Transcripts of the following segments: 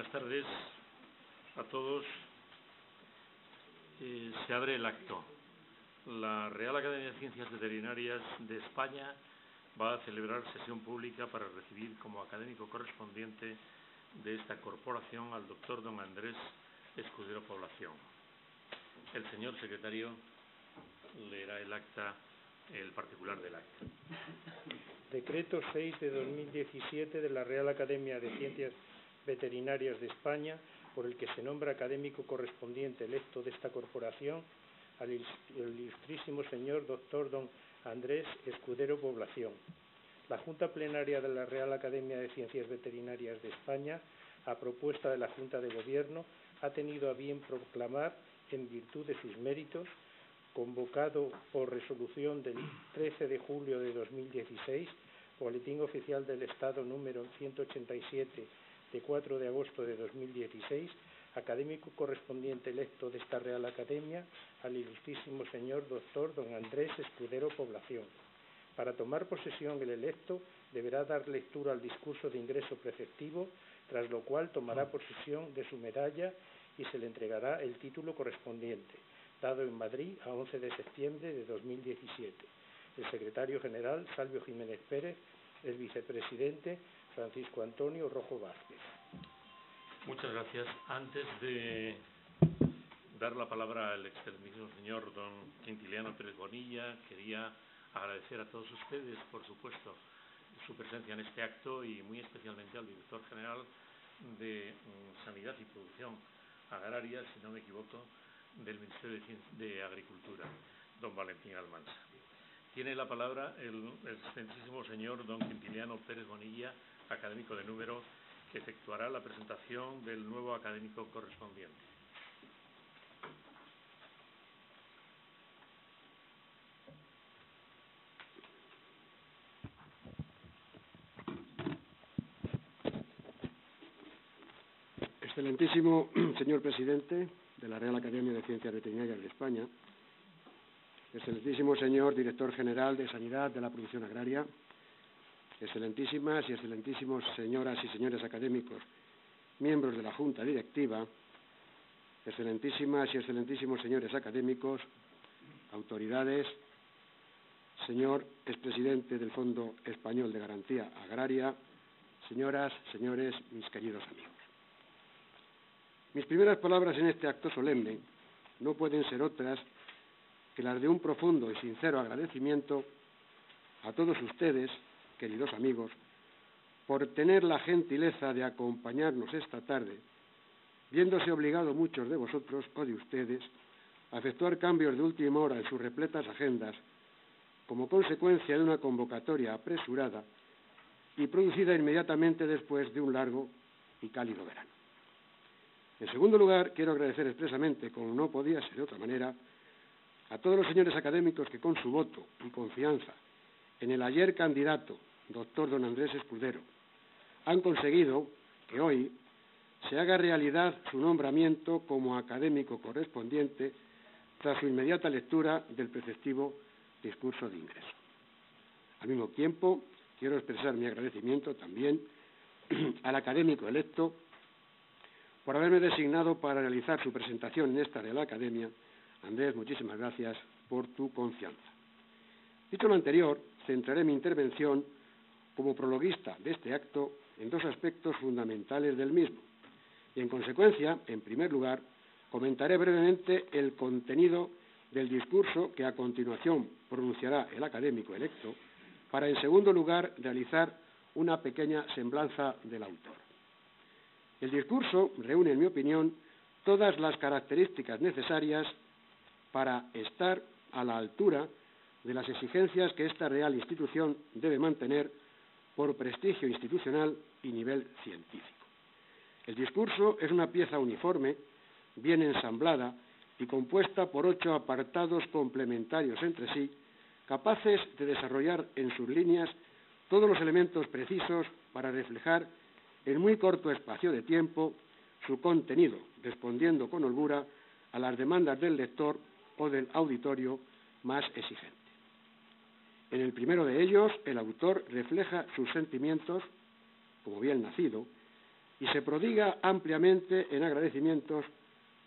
Buenas tardes a todos. Se abre el acto. La Real Academia de Ciencias Veterinarias de España va a celebrar sesión pública para recibir como académico correspondiente de esta corporación al doctor don Andrés Escudero Población. El señor secretario leerá el acta, el particular del acta. Decreto 6 de 2017 de la Real Academia de Ciencias Veterinarias de España, por el que se nombra académico correspondiente electo de esta corporación al ilustrísimo señor doctor don Andrés Escudero Población. La Junta Plenaria de la Real Academia de Ciencias Veterinarias de España, a propuesta de la Junta de Gobierno, ha tenido a bien proclamar, en virtud de sus méritos, convocado por resolución del 13 de julio de 2016, Boletín Oficial del Estado número 187 de 4 de agosto de 2016, académico correspondiente electo de esta Real Academia al ilustrísimo señor doctor don Andrés Escudero Población. Para tomar posesión el electo deberá dar lectura al discurso de ingreso preceptivo, tras lo cual tomará posesión de su medalla y se le entregará el título correspondiente, dado en Madrid a 11 de septiembre de 2017. El secretario general, Salvio Jiménez Pérez, el vicepresidente, Francisco Antonio Rojo Vázquez. Muchas gracias. Antes de dar la palabra al excelentísimo señor don Quintiliano Pérez Bonilla, quería agradecer a todos ustedes, por supuesto, su presencia en este acto y muy especialmente al director general de Sanidad y Producción Agraria, si no me equivoco, del Ministerio de Agricultura, don Valentín Almansa. Tiene la palabra el excelentísimo señor don Quintiliano Pérez Bonilla, académico de número, que efectuará la presentación del nuevo académico correspondiente. Excelentísimo señor presidente de la Real Academia de Ciencias Veterinarias de España, excelentísimo señor director general de Sanidad de la Producción Agraria, excelentísimas y excelentísimos señoras y señores académicos, miembros de la Junta Directiva, excelentísimas y excelentísimos señores académicos, autoridades, señor expresidente del Fondo Español de Garantía Agraria, señoras, señores, mis queridos amigos. Mis primeras palabras en este acto solemne no pueden ser otras que las de un profundo y sincero agradecimiento a todos ustedes, queridos amigos, por tener la gentileza de acompañarnos esta tarde, viéndose obligados muchos de vosotros o de ustedes a efectuar cambios de última hora en sus repletas agendas como consecuencia de una convocatoria apresurada y producida inmediatamente después de un largo y cálido verano. En segundo lugar, quiero agradecer expresamente, como no podía ser de otra manera, a todos los señores académicos que con su voto y confianza en el ayer candidato, doctor don Andrés Escudero, han conseguido que hoy se haga realidad su nombramiento como académico correspondiente tras su inmediata lectura del preceptivo discurso de ingreso. Al mismo tiempo, quiero expresar mi agradecimiento también al académico electo por haberme designado para realizar su presentación en esta Real Academia. Andrés, muchísimas gracias por tu confianza. Dicho lo anterior, centraré mi intervención como prologuista de este acto en dos aspectos fundamentales del mismo y, en consecuencia, en primer lugar, comentaré brevemente el contenido del discurso que a continuación pronunciará el académico electo para, en segundo lugar, realizar una pequeña semblanza del autor. El discurso reúne, en mi opinión, todas las características necesarias para estar a la altura de las exigencias que esta real institución debe mantener por prestigio institucional y nivel científico. El discurso es una pieza uniforme, bien ensamblada y compuesta por 8 apartados complementarios entre sí, capaces de desarrollar en sus líneas todos los elementos precisos para reflejar en muy corto espacio de tiempo su contenido, respondiendo con holgura a las demandas del lector o del auditorio más exigente. En el primero de ellos, el autor refleja sus sentimientos, como bien nacido, y se prodiga ampliamente en agradecimientos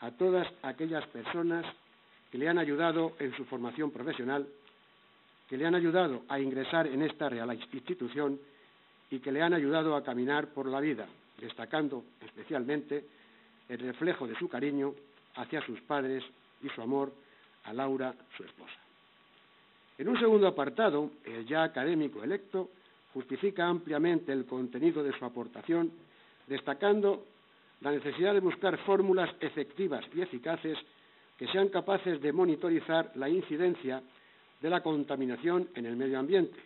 a todas aquellas personas que le han ayudado en su formación profesional, que le han ayudado a ingresar en esta real institución y que le han ayudado a caminar por la vida, destacando especialmente el reflejo de su cariño hacia sus padres y su amor a Laura, su esposa. En un segundo apartado, el ya académico electo justifica ampliamente el contenido de su aportación, destacando la necesidad de buscar fórmulas efectivas y eficaces que sean capaces de monitorizar la incidencia de la contaminación en el medio ambiente,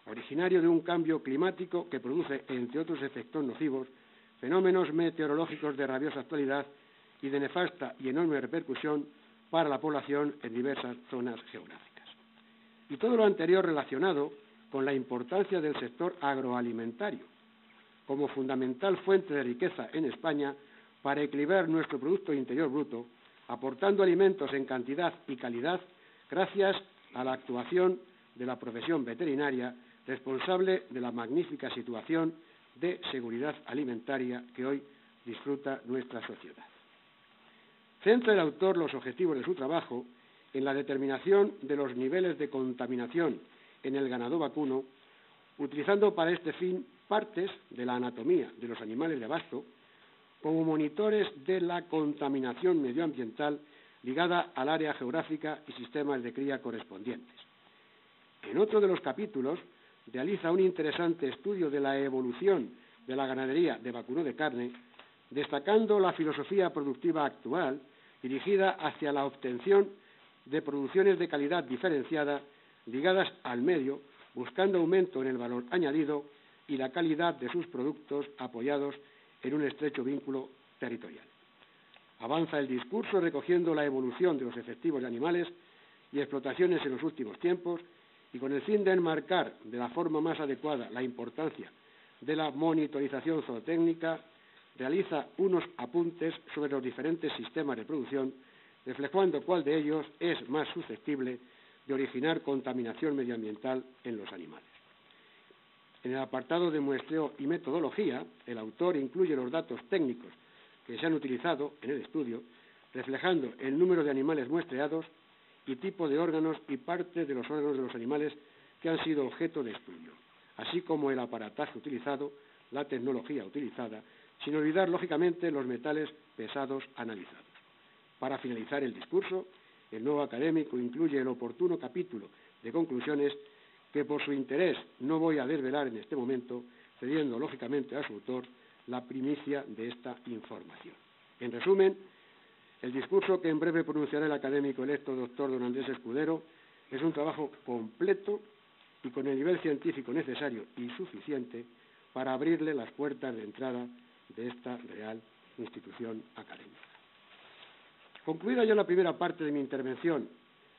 originario de un cambio climático que produce, entre otros efectos nocivos, fenómenos meteorológicos de rabiosa actualidad y de nefasta y enorme repercusión para la población en diversas zonas geográficas. Y todo lo anterior relacionado con la importancia del sector agroalimentario como fundamental fuente de riqueza en España para equilibrar nuestro Producto Interior Bruto, aportando alimentos en cantidad y calidad gracias a la actuación de la profesión veterinaria responsable de la magnífica situación de seguridad alimentaria que hoy disfruta nuestra sociedad. Centra el autor los objetivos de su trabajo en la determinación de los niveles de contaminación en el ganado vacuno, utilizando para este fin partes de la anatomía de los animales de abasto como monitores de la contaminación medioambiental ligada al área geográfica y sistemas de cría correspondientes. En otro de los capítulos realiza un interesante estudio de la evolución de la ganadería de vacuno de carne, destacando la filosofía productiva actual dirigida hacia la obtención de producciones de calidad diferenciada ligadas al medio, buscando aumento en el valor añadido y la calidad de sus productos apoyados en un estrecho vínculo territorial. Avanza el discurso recogiendo la evolución de los efectivos de animales y explotaciones en los últimos tiempos y con el fin de enmarcar de la forma más adecuada la importancia de la monitorización zootécnica, realiza unos apuntes sobre los diferentes sistemas de producción, reflejando cuál de ellos es más susceptible de originar contaminación medioambiental en los animales. En el apartado de muestreo y metodología, el autor incluye los datos técnicos que se han utilizado en el estudio, reflejando el número de animales muestreados y tipo de órganos y partes de los órganos de los animales que han sido objeto de estudio, así como el aparataje utilizado, la tecnología utilizada, sin olvidar, lógicamente, los metales pesados analizados. Para finalizar el discurso, el nuevo académico incluye el oportuno capítulo de conclusiones que, por su interés, no voy a desvelar en este momento, cediendo, lógicamente, a su autor la primicia de esta información. En resumen, el discurso que en breve pronunciará el académico electo doctor don Andrés Escudero es un trabajo completo y con el nivel científico necesario y suficiente para abrirle las puertas de entrada de esta real institución académica. Concluida ya la primera parte de mi intervención,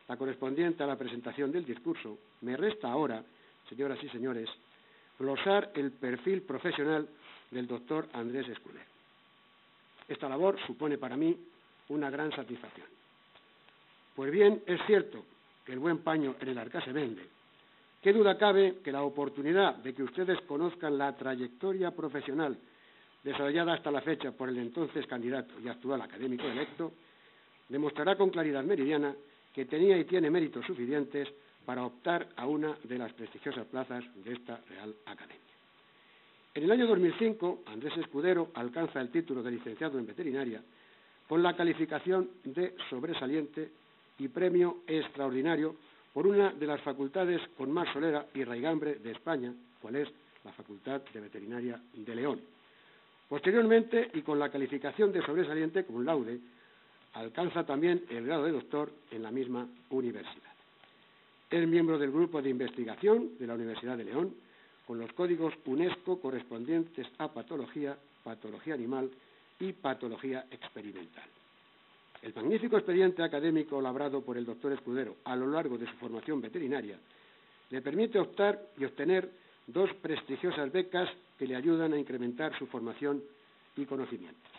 la correspondiente a la presentación del discurso, me resta ahora, señoras y señores, glosar el perfil profesional del doctor Andrés Escudero. Esta labor supone para mí una gran satisfacción. Pues bien, es cierto que el buen paño en el arca se vende. ¿Qué duda cabe que la oportunidad de que ustedes conozcan la trayectoria profesional desarrollada hasta la fecha por el entonces candidato y actual académico electo demostrará con claridad meridiana que tenía y tiene méritos suficientes para optar a una de las prestigiosas plazas de esta Real Academia? En el año 2005, Andrés Escudero alcanza el título de licenciado en veterinaria con la calificación de sobresaliente y premio extraordinario por una de las facultades con más solera y raigambre de España, cual es la Facultad de Veterinaria de León. Posteriormente, y con la calificación de sobresaliente con laude, alcanza también el grado de doctor en la misma universidad. Es miembro del grupo de investigación de la Universidad de León, con los códigos UNESCO correspondientes a patología, patología animal y patología experimental. El magnífico expediente académico labrado por el doctor Escudero a lo largo de su formación veterinaria le permite optar y obtener dos prestigiosas becas que le ayudan a incrementar su formación y conocimientos.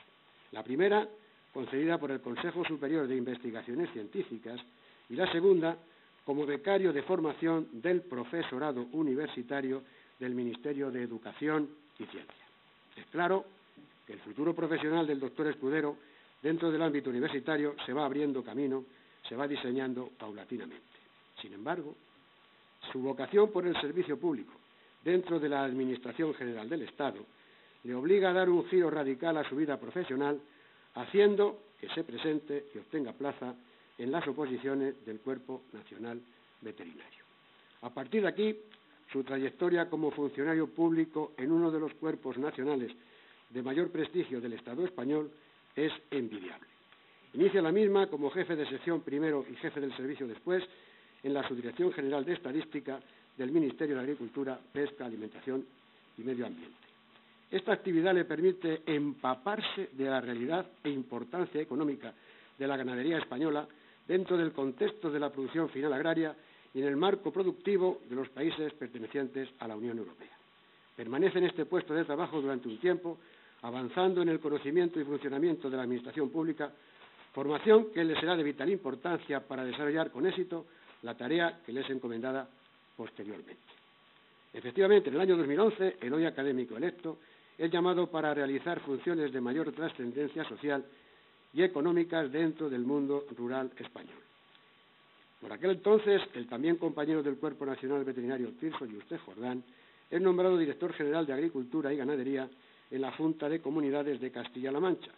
La primera, concedida por el Consejo Superior de Investigaciones Científicas, y la segunda, como becario de formación del profesorado universitario del Ministerio de Educación y Ciencia. Es claro que el futuro profesional del doctor Escudero dentro del ámbito universitario se va abriendo camino, se va diseñando paulatinamente. Sin embargo, su vocación por el servicio público dentro de la Administración General del Estado le obliga a dar un giro radical a su vida profesional, haciendo que se presente y obtenga plaza en las oposiciones del Cuerpo Nacional Veterinario. A partir de aquí, su trayectoria como funcionario público en uno de los cuerpos nacionales de mayor prestigio del Estado español es envidiable. Inicia la misma como jefe de sección primero y jefe del servicio después en la Subdirección General de Estadística del Ministerio de Agricultura, Pesca, Alimentación y Medio Ambiente. Esta actividad le permite empaparse de la realidad e importancia económica de la ganadería española dentro del contexto de la producción final agraria y en el marco productivo de los países pertenecientes a la Unión Europea. Permanece en este puesto de trabajo durante un tiempo, avanzando en el conocimiento y funcionamiento de la Administración Pública, formación que le será de vital importancia para desarrollar con éxito la tarea que le es encomendada posteriormente. Efectivamente, en el año 2011, el hoy académico electo es llamado para realizar funciones de mayor trascendencia social y económicas dentro del mundo rural español. Por aquel entonces, el también compañero del Cuerpo Nacional Veterinario Tirso Yuste Jordán es nombrado director general de Agricultura y Ganadería en la Junta de Comunidades de Castilla-La Mancha,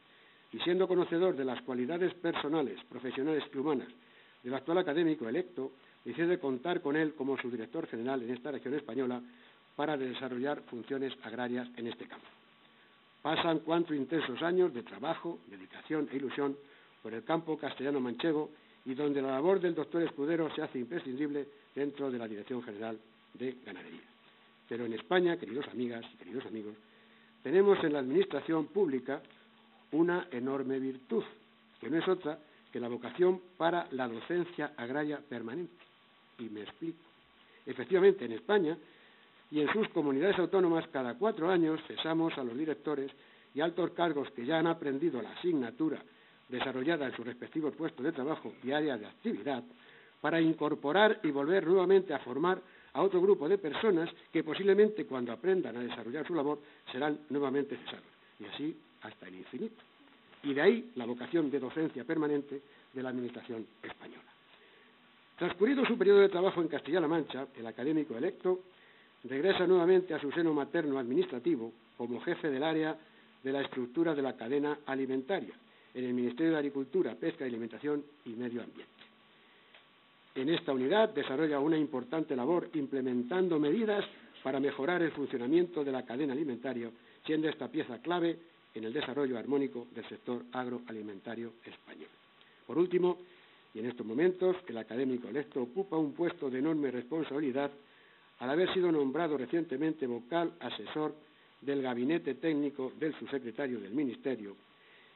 y siendo conocedor de las cualidades personales, profesionales y humanas del actual académico electo, decide contar con él como su director general en esta región española para desarrollar funciones agrarias en este campo. Pasan 4 intensos años de trabajo, dedicación e ilusión por el campo castellano-manchego y donde la labor del doctor Escudero se hace imprescindible dentro de la Dirección General de Ganadería. Pero en España, queridos amigas y queridos amigos, tenemos en la Administración Pública una enorme virtud, que no es otra que la vocación para la docencia agraria permanente. Y me explico. Efectivamente, en España y en sus comunidades autónomas, cada 4 años cesamos a los directores y altos cargos que ya han aprendido la asignatura desarrollada en sus respectivos puestos de trabajo y área de actividad, para incorporar y volver nuevamente a formar a otro grupo de personas que posiblemente cuando aprendan a desarrollar su labor serán nuevamente cesados, y así hasta el infinito. Y de ahí la vocación de docencia permanente de la Administración española. Transcurrido su periodo de trabajo en Castilla-La Mancha, el académico electo regresa nuevamente a su seno materno administrativo como jefe del área de la estructura de la cadena alimentaria en el Ministerio de Agricultura, Pesca, Alimentación y Medio Ambiente. En esta unidad desarrolla una importante labor implementando medidas para mejorar el funcionamiento de la cadena alimentaria, siendo esta pieza clave en el desarrollo armónico del sector agroalimentario español. Por último, y en estos momentos, el académico electo ocupa un puesto de enorme responsabilidad al haber sido nombrado recientemente vocal asesor del gabinete técnico del subsecretario del Ministerio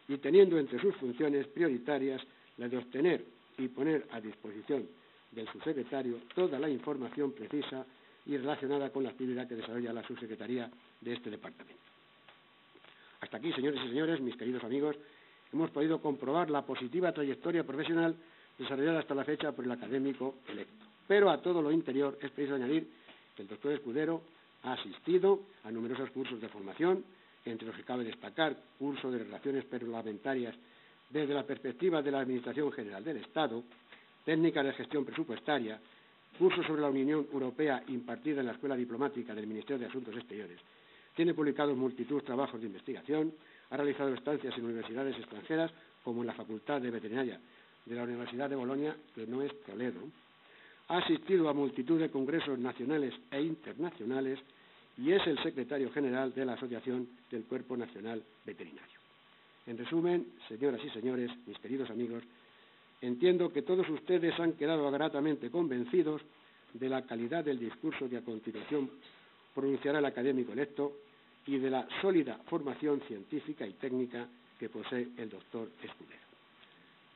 y teniendo entre sus funciones prioritarias la de obtener y poner a disposición del subsecretario toda la información precisa y relacionada con la actividad que desarrolla la subsecretaría de este departamento. Hasta aquí, señores y señores, mis queridos amigos, hemos podido comprobar la positiva trayectoria profesional desarrollada hasta la fecha por el académico electo. Pero a todo lo interior es preciso añadir que el doctor Escudero ha asistido a numerosos cursos de formación, entre los que cabe destacar cursos de relaciones parlamentarias desde la perspectiva de la Administración General del Estado, técnicas de gestión presupuestaria, cursos sobre la Unión Europea impartida en la Escuela Diplomática del Ministerio de Asuntos Exteriores. Tiene publicados multitud de trabajos de investigación, ha realizado estancias en universidades extranjeras, como en la Facultad de Veterinaria de la Universidad de Bolonia, que no es Toledo. Ha asistido a multitud de congresos nacionales e internacionales y es el secretario general de la Asociación del Cuerpo Nacional Veterinario. En resumen, señoras y señores, mis queridos amigos, entiendo que todos ustedes han quedado gratamente convencidos de la calidad del discurso que a continuación pronunciará el académico electo y de la sólida formación científica y técnica que posee el doctor Escudero.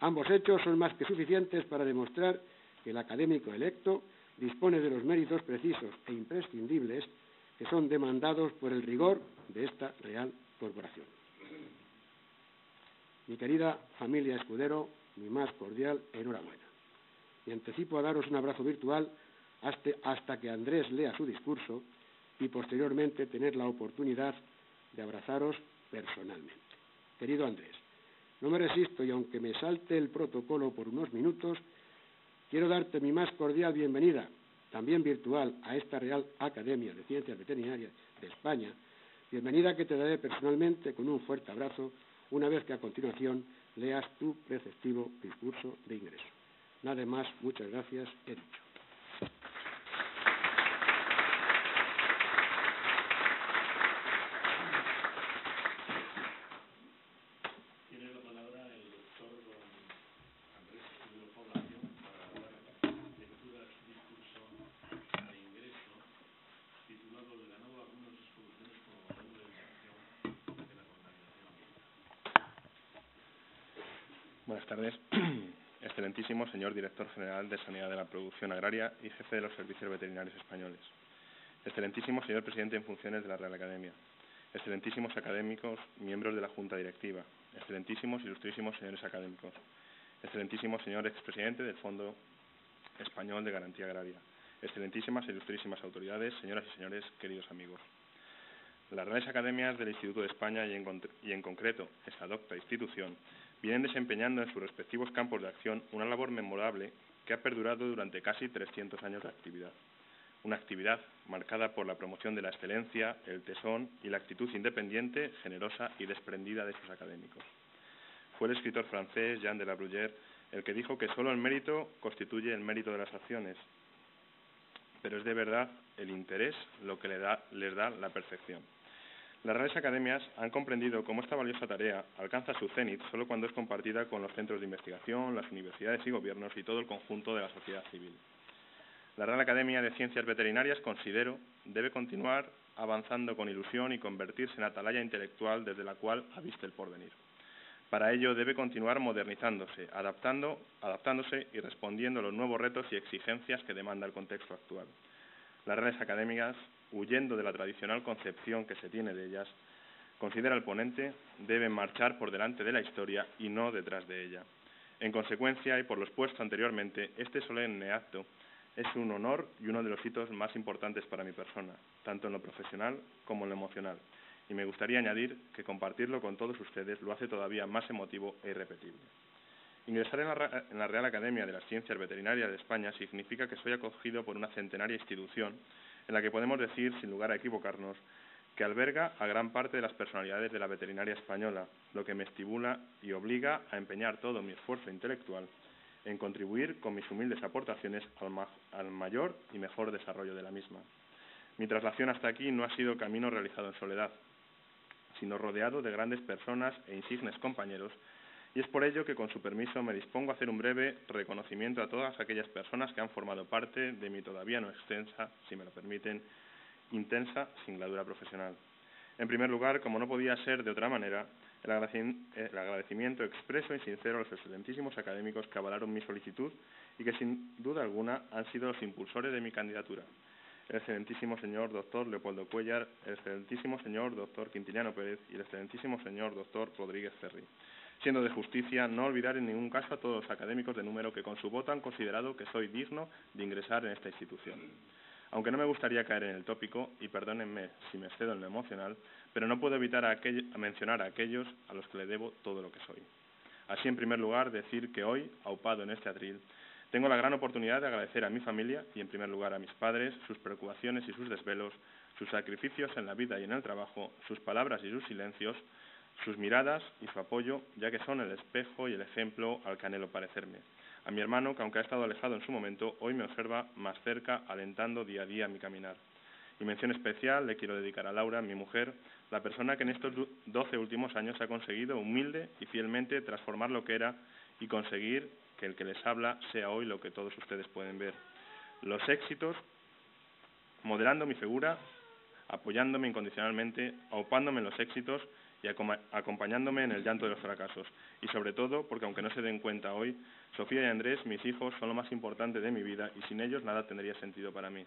Ambos hechos son más que suficientes para demostrar que el académico electo dispone de los méritos precisos e imprescindibles que son demandados por el rigor de esta Real Corporación. Mi querida familia Escudero, mi más cordial enhorabuena. Y anticipo a daros un abrazo virtual hasta que Andrés lea su discurso y posteriormente tener la oportunidad de abrazaros personalmente. Querido Andrés, no me resisto y aunque me salte el protocolo por unos minutos, quiero darte mi más cordial bienvenida, también virtual, a esta Real Academia de Ciencias Veterinarias de España, bienvenida que te daré personalmente con un fuerte abrazo una vez que a continuación leas tu preceptivo discurso de ingreso. Nada más, muchas gracias, he dicho. Tiene la palabra el doctor don Andrés Escudero Población para dar lectura a su discurso de ingreso titulado "De la nueva algunas soluciones como modelo de eliminación de la contaminación ambiental". Buenas tardes. Excelentísimo señor Director General de Sanidad de la Producción Agraria y Jefe de los Servicios Veterinarios Españoles. Excelentísimo señor Presidente en funciones de la Real Academia. Excelentísimos académicos, miembros de la Junta Directiva. Excelentísimos, ilustrísimos señores académicos. Excelentísimo señor expresidente del Fondo Español de Garantía Agraria. Excelentísimas e ilustrísimas autoridades, señoras y señores, queridos amigos. Las Reales Academias del Instituto de España y en concreto esa docta institución vienen desempeñando en sus respectivos campos de acción una labor memorable que ha perdurado durante casi 300 años de actividad. Una actividad marcada por la promoción de la excelencia, el tesón y la actitud independiente, generosa y desprendida de sus académicos. Fue el escritor francés Jean de La Bruyère el que dijo que solo el mérito constituye el mérito de las acciones, pero es de verdad el interés lo que les da la perfección. Las Reales Academias han comprendido cómo esta valiosa tarea alcanza su cénit solo cuando es compartida con los centros de investigación, las universidades y gobiernos y todo el conjunto de la sociedad civil. La Real Academia de Ciencias Veterinarias, considero, debe continuar avanzando con ilusión y convertirse en atalaya intelectual desde la cual aviste el porvenir. Para ello debe continuar modernizándose, adaptándose y respondiendo a los nuevos retos y exigencias que demanda el contexto actual. Las Reales Academias, huyendo de la tradicional concepción que se tiene de ellas, considera el ponente, deben marchar por delante de la historia y no detrás de ella. En consecuencia, y por lo expuesto anteriormente, este solemne acto es un honor y uno de los hitos más importantes para mi persona, tanto en lo profesional como en lo emocional, y me gustaría añadir que compartirlo con todos ustedes lo hace todavía más emotivo e irrepetible. Ingresar en la Real Academia de las Ciencias Veterinarias de España significa que soy acogido por una centenaria institución en la que podemos decir, sin lugar a equivocarnos, que alberga a gran parte de las personalidades de la veterinaria española, lo que me estimula y obliga a empeñar todo mi esfuerzo intelectual en contribuir con mis humildes aportaciones al mayor y mejor desarrollo de la misma. Mi traslación hasta aquí no ha sido camino realizado en soledad, sino rodeado de grandes personas e insignes compañeros, y es por ello que, con su permiso, me dispongo a hacer un breve reconocimiento a todas aquellas personas que han formado parte de mi todavía no extensa, si me lo permiten, intensa singladura profesional. En primer lugar, como no podía ser de otra manera, el agradecimiento expreso y sincero a los excelentísimos académicos que avalaron mi solicitud y que, sin duda alguna, han sido los impulsores de mi candidatura. El excelentísimo señor doctor Leopoldo Cuéllar, el excelentísimo señor doctor Quintiliano Pérez y el excelentísimo señor doctor Rodríguez Ferri. Siendo de justicia no olvidar en ningún caso a todos los académicos de número que con su voto han considerado que soy digno de ingresar en esta institución. Aunque no me gustaría caer en el tópico, y perdónenme si me excedo en lo emocional, pero no puedo evitar mencionar a aquellos a los que le debo todo lo que soy. Así, en primer lugar, decir que hoy, aupado en este atril, tengo la gran oportunidad de agradecer a mi familia y, en primer lugar, a mis padres, sus preocupaciones y sus desvelos, sus sacrificios en la vida y en el trabajo, sus palabras y sus silencios, sus miradas y su apoyo, ya que son el espejo y el ejemplo al que anhelo parecerme. A mi hermano, que aunque ha estado alejado en su momento, hoy me observa más cerca, alentando día a día mi caminar. Y mención especial le quiero dedicar a Laura, mi mujer, la persona que en estos 12 últimos años ha conseguido humilde y fielmente transformar lo que era y conseguir que el que les habla sea hoy lo que todos ustedes pueden ver. Los éxitos, modelando mi figura, apoyándome incondicionalmente, aupándome en los éxitos y acompañándome en el llanto de los fracasos. Y sobre todo, porque aunque no se den cuenta hoy, Sofía y Andrés, mis hijos, son lo más importante de mi vida y sin ellos nada tendría sentido para mí.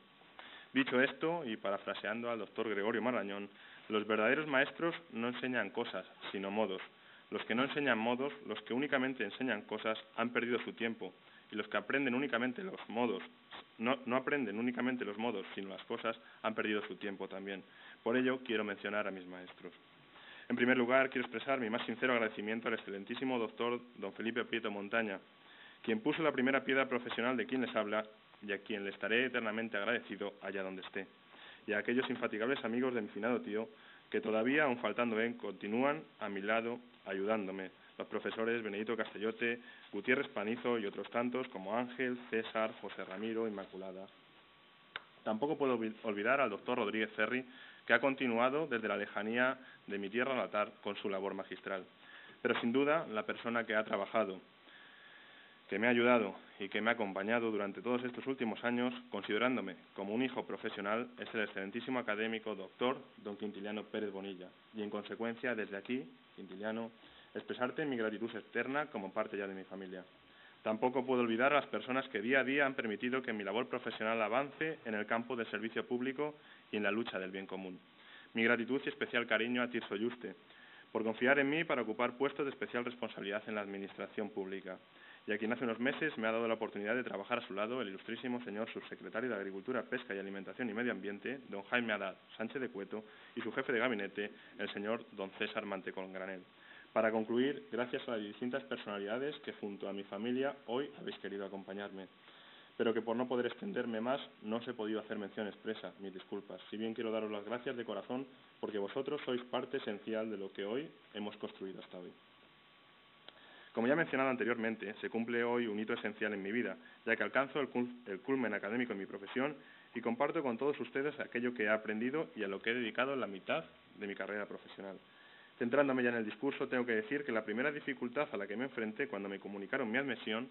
Dicho esto, y parafraseando al doctor Gregorio Marañón, los verdaderos maestros no enseñan cosas, sino modos. Los que no enseñan modos, los que únicamente enseñan cosas, han perdido su tiempo, y los que aprenden únicamente los modos, no aprenden únicamente los modos, sino las cosas, han perdido su tiempo también. Por ello, quiero mencionar a mis maestros. En primer lugar, quiero expresar mi más sincero agradecimiento al excelentísimo doctor don Felipe Prieto Montaña, quien puso la primera piedra profesional de quien les habla y a quien le estaré eternamente agradecido allá donde esté, y a aquellos infatigables amigos de mi finado tío que todavía, aun faltando continúan a mi lado ayudándome, los profesores Benedito Castellote, Gutiérrez Panizo y otros tantos como Ángel, César, José Ramiro, Inmaculada. Tampoco puedo olvidar al doctor Rodríguez Ferri, que ha continuado desde la lejanía de mi tierra natal con su labor magistral. Pero sin duda, la persona que ha trabajado, que me ha ayudado y que me ha acompañado durante todos estos últimos años, considerándome como un hijo profesional, es el excelentísimo académico doctor don Quintiliano Pérez Bonilla. Y en consecuencia, desde aquí, Quintiliano, expresarte mi gratitud externa como parte ya de mi familia. Tampoco puedo olvidar a las personas que día a día han permitido que mi labor profesional avance en el campo del servicio público y en la lucha del bien común. Mi gratitud y especial cariño a Tirso Yuste, por confiar en mí para ocupar puestos de especial responsabilidad en la administración pública, y a quien hace unos meses me ha dado la oportunidad de trabajar a su lado el ilustrísimo señor subsecretario de Agricultura, Pesca y Alimentación y Medio Ambiente, don Jaime Haddad Sánchez de Cueto, y su jefe de gabinete, el señor don César Mantecón Granel. Para concluir, gracias a las distintas personalidades que junto a mi familia hoy habéis querido acompañarme, pero que por no poder extenderme más no os he podido hacer mención expresa, mis disculpas, si bien quiero daros las gracias de corazón porque vosotros sois parte esencial de lo que hoy hemos construido hasta hoy. Como ya he mencionado anteriormente, se cumple hoy un hito esencial en mi vida, ya que alcanzo el culmen académico en mi profesión y comparto con todos ustedes aquello que he aprendido y a lo que he dedicado la mitad de mi carrera profesional. Centrándome ya en el discurso, tengo que decir que la primera dificultad a la que me enfrenté cuando me comunicaron mi admisión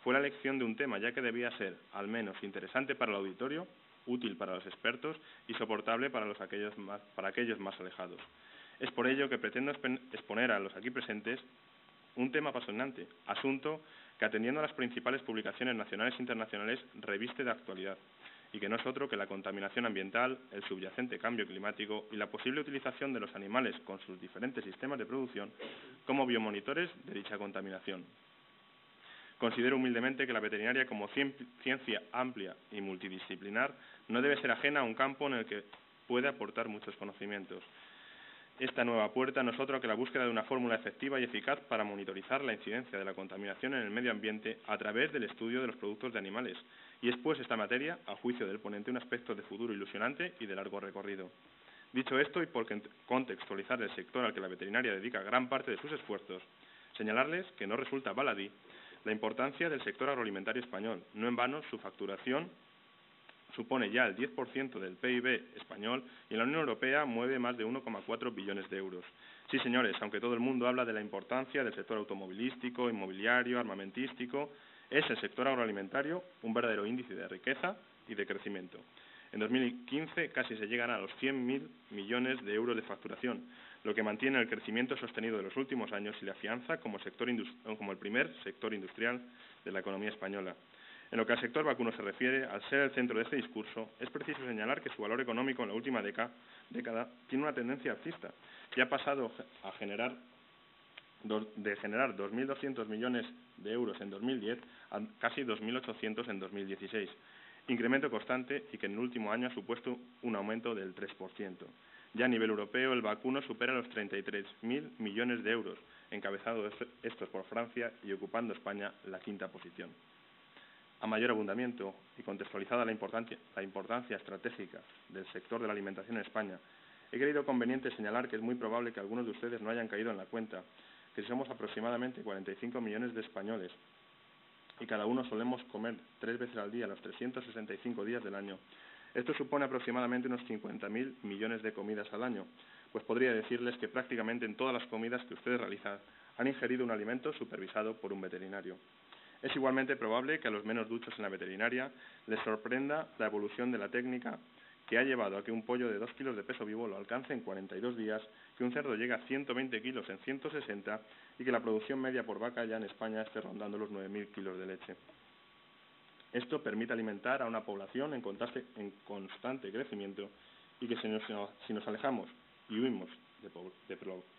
fue la elección de un tema, ya que debía ser, al menos, interesante para el auditorio, útil para los expertos y soportable para aquellos más alejados. Es por ello que pretendo exponer a los aquí presentes un tema apasionante, asunto que, atendiendo a las principales publicaciones nacionales e internacionales, reviste de actualidad, y que no es otro que la contaminación ambiental, el subyacente cambio climático y la posible utilización de los animales con sus diferentes sistemas de producción como biomonitores de dicha contaminación. Considero humildemente que la veterinaria, como ciencia amplia y multidisciplinar, no debe ser ajena a un campo en el que puede aportar muchos conocimientos. Esta nueva apuesta no es otra que la búsqueda de una fórmula efectiva y eficaz para monitorizar la incidencia de la contaminación en el medio ambiente a través del estudio de los productos de animales, y es pues esta materia, a juicio del ponente, un aspecto de futuro ilusionante y de largo recorrido. Dicho esto, y por contextualizar el sector al que la veterinaria dedica gran parte de sus esfuerzos, señalarles que no resulta baladí la importancia del sector agroalimentario español. No en vano, su facturación supone ya el 10% del PIB español y en la Unión Europea mueve más de 1,4 billones de euros. Sí, señores, aunque todo el mundo habla de la importancia del sector automovilístico, inmobiliario, armamentístico, es el sector agroalimentario un verdadero índice de riqueza y de crecimiento. En 2015 casi se llegan a los 100.000 millones de euros de facturación, lo que mantiene el crecimiento sostenido de los últimos años y le afianza como el primer sector industrial de la economía española. En lo que al sector vacuno se refiere, al ser el centro de este discurso, es preciso señalar que su valor económico en la última década tiene una tendencia alcista y ha pasado de generar 2.200 millones de euros en 2010 a casi 2.800 en 2016, incremento constante y que en el último año ha supuesto un aumento del 3%. Ya a nivel europeo, el vacuno supera los 33.000 millones de euros, encabezado estos por Francia y ocupando España la quinta posición. A mayor abundamiento y contextualizada la importancia estratégica del sector de la alimentación en España, he creído conveniente señalar que es muy probable que algunos de ustedes no hayan caído en la cuenta, que somos aproximadamente 45 millones de españoles y cada uno solemos comer 3 veces al día los 365 días del año. Esto supone aproximadamente unos 50.000 millones de comidas al año, pues podría decirles que prácticamente en todas las comidas que ustedes realizan han ingerido un alimento supervisado por un veterinario. Es igualmente probable que a los menos duchos en la veterinaria les sorprenda la evolución de la técnica que ha llevado a que un pollo de 2 kilos de peso vivo lo alcance en 42 días, que un cerdo llegue a 120 kilos en 160 y que la producción media por vaca ya en España esté rondando los 9.000 kilos de leche. Esto permite alimentar a una población en constante crecimiento y que si nos alejamos y huimos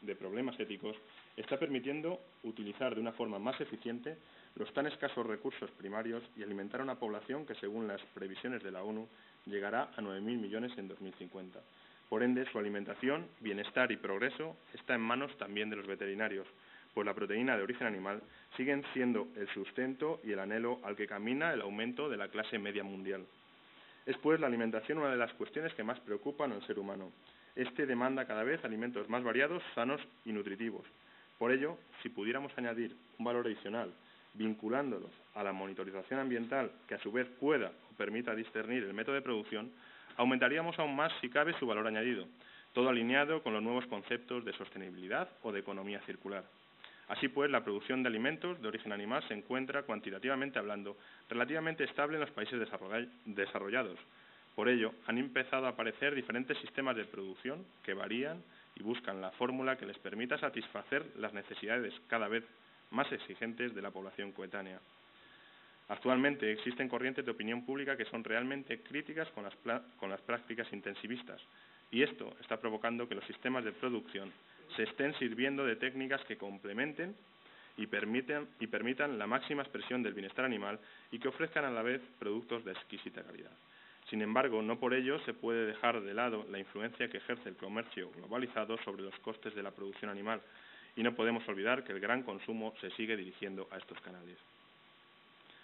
de problemas éticos, está permitiendo utilizar de una forma más eficiente los tan escasos recursos primarios y alimentar a una población que, según las previsiones de la ONU, llegará a 9.000 millones en 2050. Por ende, su alimentación, bienestar y progreso está en manos también de los veterinarios, pues la proteína de origen animal siguen siendo el sustento y el anhelo al que camina el aumento de la clase media mundial. Es, pues, la alimentación una de las cuestiones que más preocupan al ser humano. Este demanda cada vez alimentos más variados, sanos y nutritivos. Por ello, si pudiéramos añadir un valor adicional, vinculándolos a la monitorización ambiental, que a su vez pueda o permita discernir el método de producción, aumentaríamos aún más, si cabe, su valor añadido, todo alineado con los nuevos conceptos de sostenibilidad o de economía circular. Así pues, la producción de alimentos de origen animal se encuentra, cuantitativamente hablando, relativamente estable en los países desarrollados. Por ello, han empezado a aparecer diferentes sistemas de producción que varían y buscan la fórmula que les permita satisfacer las necesidades cada vez más exigentes de la población coetánea. Actualmente existen corrientes de opinión pública que son realmente críticas con las prácticas intensivistas, y esto está provocando que los sistemas de producción se estén sirviendo de técnicas que complementen y permitan la máxima expresión del bienestar animal y que ofrezcan a la vez productos de exquisita calidad. Sin embargo, no por ello se puede dejar de lado la influencia que ejerce el comercio globalizado sobre los costes de la producción animal, y no podemos olvidar que el gran consumo se sigue dirigiendo a estos canales.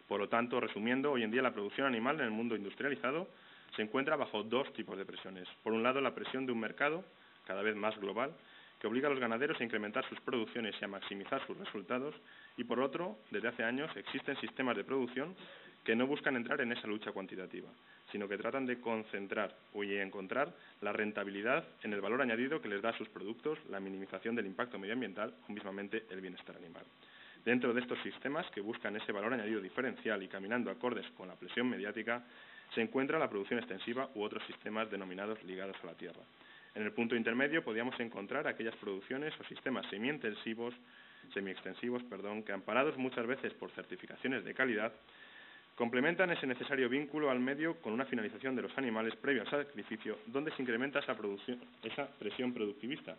Por lo tanto, resumiendo, hoy en día la producción animal en el mundo industrializado se encuentra bajo dos tipos de presiones. Por un lado, la presión de un mercado cada vez más global, que obliga a los ganaderos a incrementar sus producciones y a maximizar sus resultados, y por otro, desde hace años existen sistemas de producción que no buscan entrar en esa lucha cuantitativa, sino que tratan de concentrar y encontrar la rentabilidad en el valor añadido que les da a sus productos, la minimización del impacto medioambiental o mismamente el bienestar animal. Dentro de estos sistemas que buscan ese valor añadido diferencial y caminando acordes con la presión mediática, se encuentra la producción extensiva u otros sistemas denominados ligados a la tierra. En el punto intermedio podríamos encontrar aquellas producciones o sistemas semiextensivos, que amparados muchas veces por certificaciones de calidad, complementan ese necesario vínculo al medio con una finalización de los animales previo al sacrificio, donde se incrementa esa presión productivista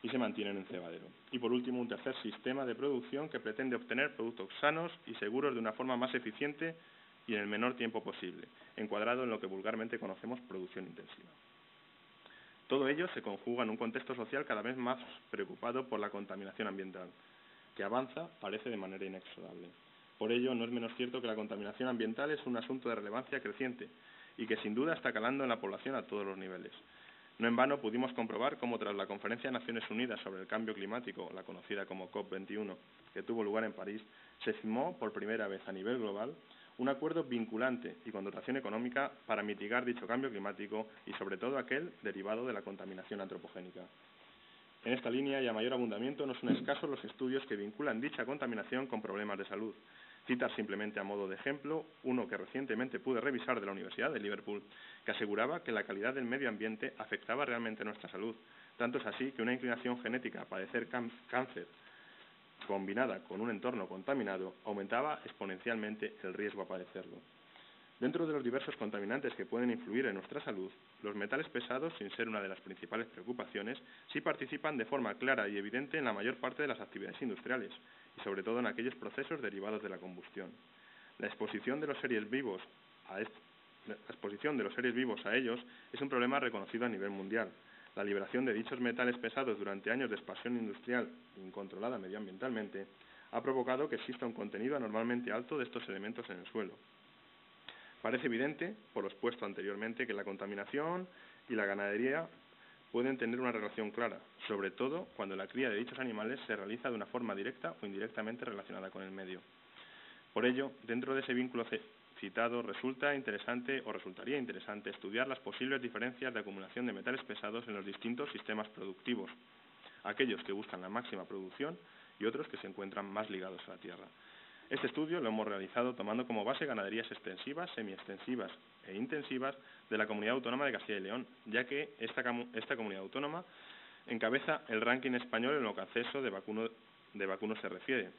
y se mantiene en el cebadero. Y por último, un tercer sistema de producción que pretende obtener productos sanos y seguros de una forma más eficiente y en el menor tiempo posible, encuadrado en lo que vulgarmente conocemos producción intensiva. Todo ello se conjuga en un contexto social cada vez más preocupado por la contaminación ambiental, que avanza, parece, de manera inexorable. Por ello, no es menos cierto que la contaminación ambiental es un asunto de relevancia creciente y que sin duda está calando en la población a todos los niveles. No en vano pudimos comprobar cómo tras la Conferencia de Naciones Unidas sobre el Cambio Climático, la conocida como COP21, que tuvo lugar en París, se firmó por primera vez a nivel global un acuerdo vinculante y con dotación económica para mitigar dicho cambio climático y sobre todo aquel derivado de la contaminación antropogénica. En esta línea y a mayor abundamiento no son escasos los estudios que vinculan dicha contaminación con problemas de salud. Citar simplemente a modo de ejemplo uno que recientemente pude revisar de la Universidad de Liverpool, que aseguraba que la calidad del medio ambiente afectaba realmente nuestra salud. Tanto es así que una inclinación genética a padecer cáncer combinada con un entorno contaminado aumentaba exponencialmente el riesgo a padecerlo. Dentro de los diversos contaminantes que pueden influir en nuestra salud, los metales pesados, sin ser una de las principales preocupaciones, sí participan de forma clara y evidente en la mayor parte de las actividades industriales, y sobre todo en aquellos procesos derivados de la combustión. La exposición de los seres vivos a ellos es un problema reconocido a nivel mundial. La liberación de dichos metales pesados durante años de expansión industrial incontrolada medioambientalmente ha provocado que exista un contenido anormalmente alto de estos elementos en el suelo. Parece evidente, por lo expuesto anteriormente, que la contaminación y la ganadería pueden tener una relación clara, sobre todo cuando la cría de dichos animales se realiza de una forma directa o indirectamente relacionada con el medio. Por ello, dentro de ese vínculo citado, resultaría interesante estudiar las posibles diferencias de acumulación de metales pesados en los distintos sistemas productivos, aquellos que buscan la máxima producción y otros que se encuentran más ligados a la tierra. Este estudio lo hemos realizado tomando como base ganaderías extensivas, semiextensivas e intensivas de la Comunidad Autónoma de Castilla y León, ya que esta comunidad autónoma encabeza el ranking español en lo que acceso de vacunos se refiere,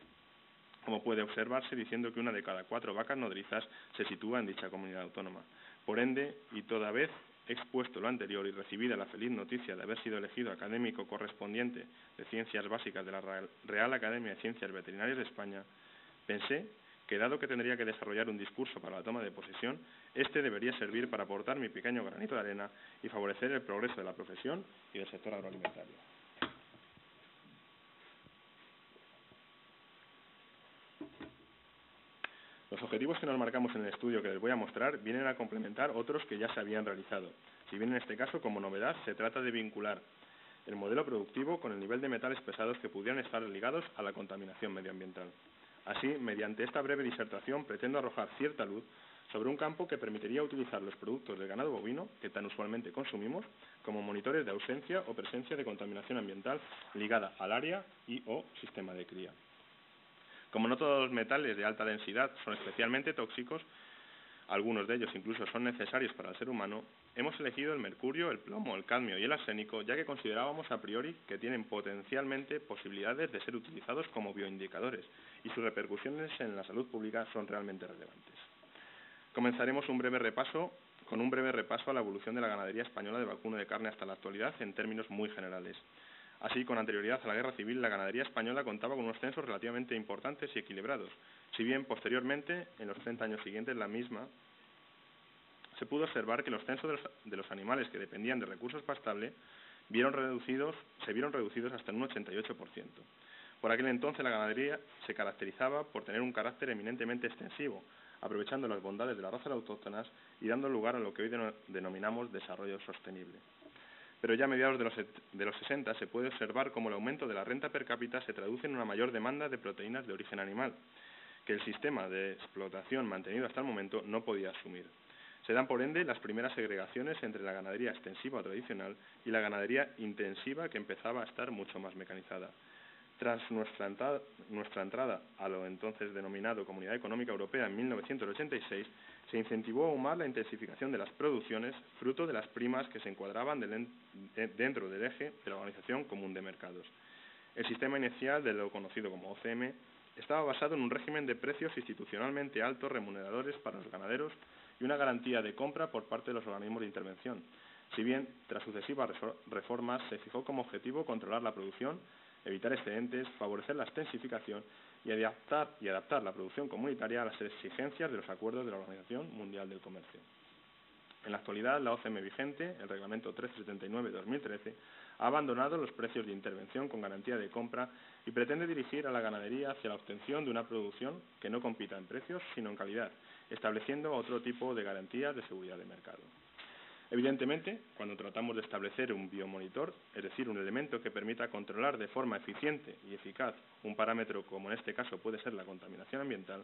como puede observarse diciendo que una de cada 4 vacas nodrizas se sitúa en dicha comunidad autónoma. Por ende, y toda vez expuesto lo anterior y recibida la feliz noticia de haber sido elegido académico correspondiente de Ciencias Básicas de la Real Academia de Ciencias Veterinarias de España, pensé que, dado que tendría que desarrollar un discurso para la toma de posesión, este debería servir para aportar mi pequeño granito de arena y favorecer el progreso de la profesión y del sector agroalimentario. Los objetivos que nos marcamos en el estudio que les voy a mostrar vienen a complementar otros que ya se habían realizado. Si bien en este caso, como novedad, se trata de vincular el modelo productivo con el nivel de metales pesados que pudieran estar ligados a la contaminación medioambiental. Así, mediante esta breve disertación, pretendo arrojar cierta luz sobre un campo que permitiría utilizar los productos del ganado bovino, que tan usualmente consumimos, como monitores de ausencia o presencia de contaminación ambiental ligada al área y o sistema de cría. Como no todos los metales de alta densidad son especialmente tóxicos, algunos de ellos incluso son necesarios para el ser humano, hemos elegido el mercurio, el plomo, el cadmio y el arsénico, ya que considerábamos a priori que tienen potencialmente posibilidades de ser utilizados como bioindicadores y sus repercusiones en la salud pública son realmente relevantes. Comenzaremos con un breve repaso a la evolución de la ganadería española de vacuno de carne hasta la actualidad en términos muy generales. Así, con anterioridad a la Guerra Civil, la ganadería española contaba con unos censos relativamente importantes y equilibrados, si bien posteriormente, en los 30 años siguientes, la misma, se pudo observar que los censos de los animales que dependían de recursos pastables se vieron reducidos hasta un 88%. Por aquel entonces la ganadería se caracterizaba por tener un carácter eminentemente extensivo, aprovechando las bondades de las razas autóctonas y dando lugar a lo que hoy denominamos desarrollo sostenible. Pero ya a mediados de los 60 se puede observar cómo el aumento de la renta per cápita se traduce en una mayor demanda de proteínas de origen animal, que el sistema de explotación mantenido hasta el momento no podía asumir. Se dan, por ende, las primeras segregaciones entre la ganadería extensiva o tradicional y la ganadería intensiva, que empezaba a estar mucho más mecanizada. Tras nuestra entrada a lo entonces denominado Comunidad Económica Europea en 1986, se incentivó aún más la intensificación de las producciones, fruto de las primas que se encuadraban dentro del eje de la Organización Común de Mercados. El sistema inicial de lo conocido como OCM estaba basado en un régimen de precios institucionalmente altos remuneradores para los ganaderos y una garantía de compra por parte de los organismos de intervención. Si bien, tras sucesivas reformas, se fijó como objetivo controlar la producción, evitar excedentes, favorecer la extensificación y adaptar la producción comunitaria a las exigencias de los acuerdos de la Organización Mundial del Comercio. En la actualidad, la OCM vigente, el Reglamento 1379-2013, ha abandonado los precios de intervención con garantía de compra y pretende dirigir a la ganadería hacia la obtención de una producción que no compita en precios, sino en calidad, estableciendo otro tipo de garantías de seguridad de mercado. Evidentemente, cuando tratamos de establecer un biomonitor, es decir, un elemento que permita controlar de forma eficiente y eficaz un parámetro como en este caso puede ser la contaminación ambiental,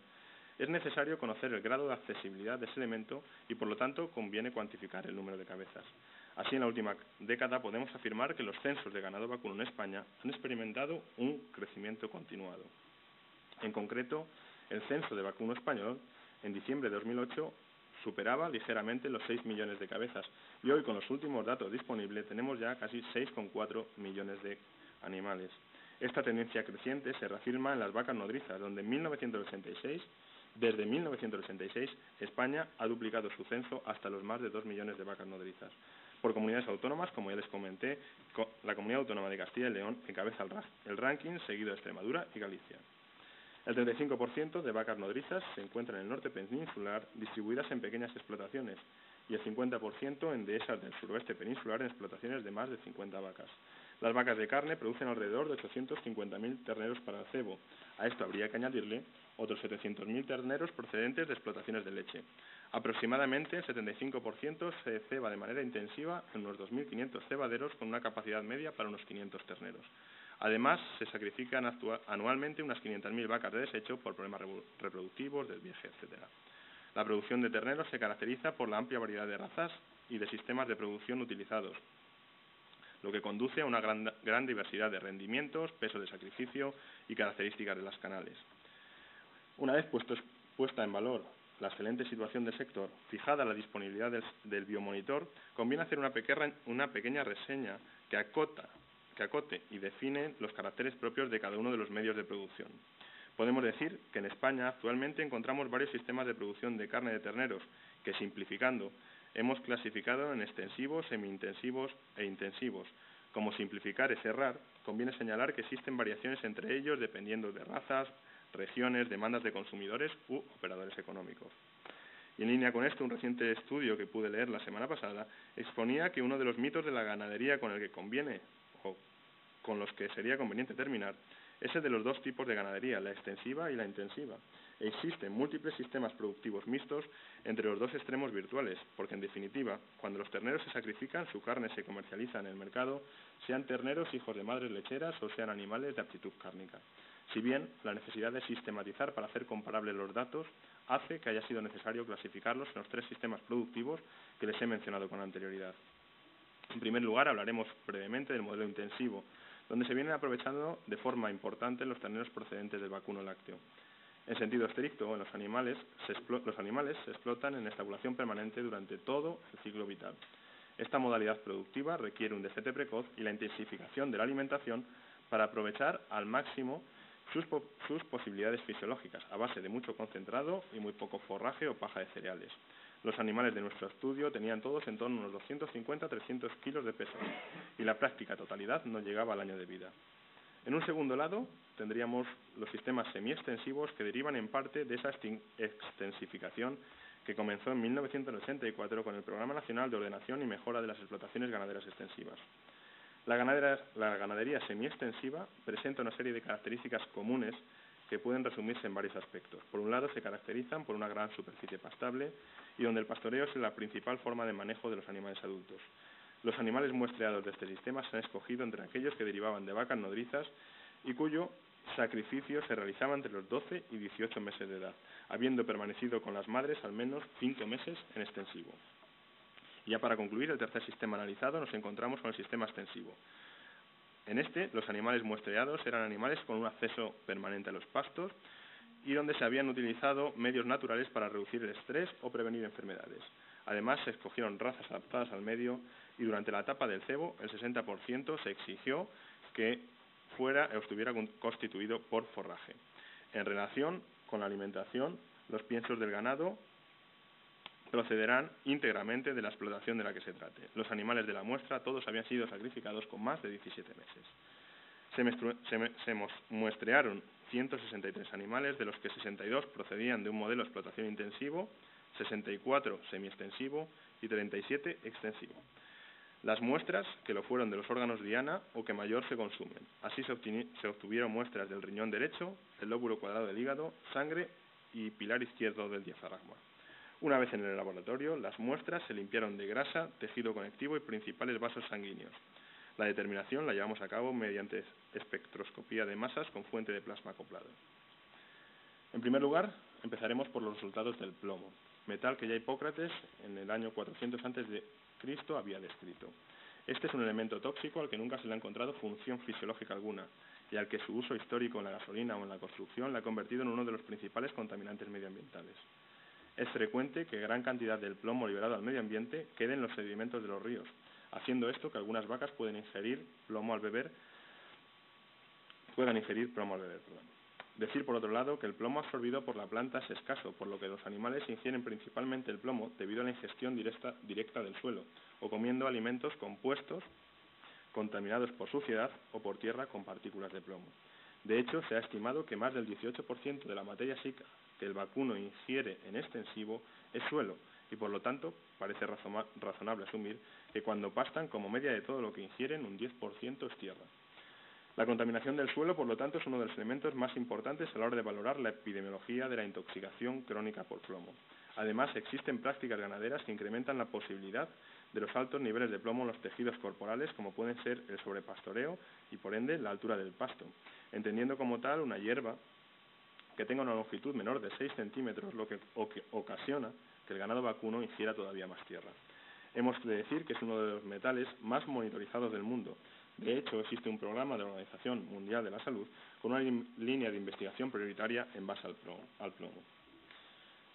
es necesario conocer el grado de accesibilidad de ese elemento y, por lo tanto, conviene cuantificar el número de cabezas. Así, en la última década podemos afirmar que los censos de ganado vacuno en España han experimentado un crecimiento continuado. En concreto, el censo de vacuno español, en diciembre de 2008, superaba ligeramente los 6 millones de cabezas y hoy, con los últimos datos disponibles, tenemos ya casi 6,4 millones de animales. Esta tendencia creciente se reafirma en las vacas nodrizas, donde desde 1986, España ha duplicado su censo hasta los más de 2 millones de vacas nodrizas. Por comunidades autónomas, como ya les comenté, la Comunidad Autónoma de Castilla y León encabeza el ranking, seguido de Extremadura y Galicia. El 35% de vacas nodrizas se encuentra en el norte peninsular, distribuidas en pequeñas explotaciones, y el 50% en dehesas del suroeste peninsular en explotaciones de más de 50 vacas. Las vacas de carne producen alrededor de 850.000 terneros para el cebo. A esto habría que añadirle otros 700.000 terneros procedentes de explotaciones de leche. Aproximadamente el 75% se ceba de manera intensiva en unos 2.500 cebaderos con una capacidad media para unos 500 terneros. Además, se sacrifican anualmente unas 500.000 vacas de desecho por problemas reproductivos, desvieje, etc. La producción de terneros se caracteriza por la amplia variedad de razas y de sistemas de producción utilizados, lo que conduce a una gran diversidad de rendimientos, peso de sacrificio y características de las canales. Una vez puesta en valor la excelente situación del sector, fijada la disponibilidad del biomonitor, conviene hacer una pequeña reseña que acote y define los caracteres propios de cada uno de los medios de producción. Podemos decir que en España actualmente encontramos varios sistemas de producción de carne de terneros que, simplificando, hemos clasificado en extensivos, semi-intensivos e intensivos. Como simplificar es errar, conviene señalar que existen variaciones entre ellos dependiendo de razas, regiones, demandas de consumidores u operadores económicos. Y en línea con esto, un reciente estudio que pude leer la semana pasada exponía que uno de los mitos de la ganadería con el que conviene o con los que sería conveniente terminar es el de los dos tipos de ganadería, la extensiva y la intensiva. Existen múltiples sistemas productivos mixtos entre los dos extremos virtuales, porque en definitiva, cuando los terneros se sacrifican, su carne se comercializa en el mercado, sean terneros hijos de madres lecheras o sean animales de aptitud cárnica. Si bien la necesidad de sistematizar para hacer comparables los datos hace que haya sido necesario clasificarlos en los tres sistemas productivos que les he mencionado con anterioridad. En primer lugar, hablaremos brevemente del modelo intensivo, donde se vienen aprovechando de forma importante los terneros procedentes del vacuno lácteo. En sentido estricto, los animales se explotan en estabulación permanente durante todo el ciclo vital. Esta modalidad productiva requiere un destete precoz y la intensificación de la alimentación para aprovechar al máximo sus posibilidades fisiológicas, a base de mucho concentrado y muy poco forraje o paja de cereales. Los animales de nuestro estudio tenían todos en torno a unos 250-300 kilos de peso y la práctica totalidad no llegaba al año de vida. En un segundo lado, tendríamos los sistemas semiextensivos que derivan en parte de esa extensificación que comenzó en 1984 con el Programa Nacional de Ordenación y Mejora de las Explotaciones Ganaderas Extensivas. La ganadería semiextensiva presenta una serie de características comunes que pueden resumirse en varios aspectos. Por un lado, se caracterizan por una gran superficie pastable y donde el pastoreo es la principal forma de manejo de los animales adultos. Los animales muestreados de este sistema se han escogido entre aquellos que derivaban de vacas nodrizas y cuyo sacrificio se realizaba entre los 12 y 18 meses de edad, habiendo permanecido con las madres al menos 5 meses en extensivo. Y ya para concluir, el tercer sistema analizado nos encontramos con el sistema extensivo. En este, los animales muestreados eran animales con un acceso permanente a los pastos y donde se habían utilizado medios naturales para reducir el estrés o prevenir enfermedades. Además, se escogieron razas adaptadas al medio y durante la etapa del cebo, el 60% se exigió que fuera o estuviera constituido por forraje. En relación con la alimentación, los piensos del ganado procederán íntegramente de la explotación de la que se trate. Los animales de la muestra todos habían sido sacrificados con más de 17 meses. Se muestrearon 163 animales, de los que 62 procedían de un modelo de explotación intensivo, 64 semiextensivo y 37 extensivo. Las muestras que lo fueron de los órganos diana o que mayor se consumen. Así se obtuvieron muestras del riñón derecho, el lóbulo cuadrado del hígado, sangre y pilar izquierdo del diafragma. Una vez en el laboratorio, las muestras se limpiaron de grasa, tejido conectivo y principales vasos sanguíneos. La determinación la llevamos a cabo mediante espectroscopía de masas con fuente de plasma acoplado. En primer lugar, empezaremos por los resultados del plomo, metal que ya Hipócrates en el año 400 a.C. había descrito. Este es un elemento tóxico al que nunca se le ha encontrado función fisiológica alguna y al que su uso histórico en la gasolina o en la construcción le ha convertido en uno de los principales contaminantes medioambientales. Es frecuente que gran cantidad del plomo liberado al medio ambiente quede en los sedimentos de los ríos, haciendo esto que algunas vacas puedan ingerir plomo al beber. Decir, por otro lado, que el plomo absorbido por la planta es escaso, por lo que los animales ingieren principalmente el plomo debido a la ingestión directa del suelo, o comiendo alimentos compuestos contaminados por suciedad o por tierra con partículas de plomo. De hecho, se ha estimado que más del 18% de la materia seca que el vacuno ingiere en extensivo es suelo, y por lo tanto parece razonable asumir que cuando pastan, como media de todo lo que ingieren, un 10% es tierra. La contaminación del suelo, por lo tanto, es uno de los elementos más importantes a la hora de valorar la epidemiología de la intoxicación crónica por plomo. Además, existen prácticas ganaderas que incrementan la posibilidad de los altos niveles de plomo en los tejidos corporales, como pueden ser el sobrepastoreo y, por ende, la altura del pasto, entendiendo como tal una hierba que tenga una longitud menor de 6 centímetros, lo que ocasiona que el ganado vacuno ingiera todavía más tierra. Hemos de decir que es uno de los metales más monitorizados del mundo. De hecho, existe un programa de la Organización Mundial de la Salud con una línea de investigación prioritaria en base al plomo.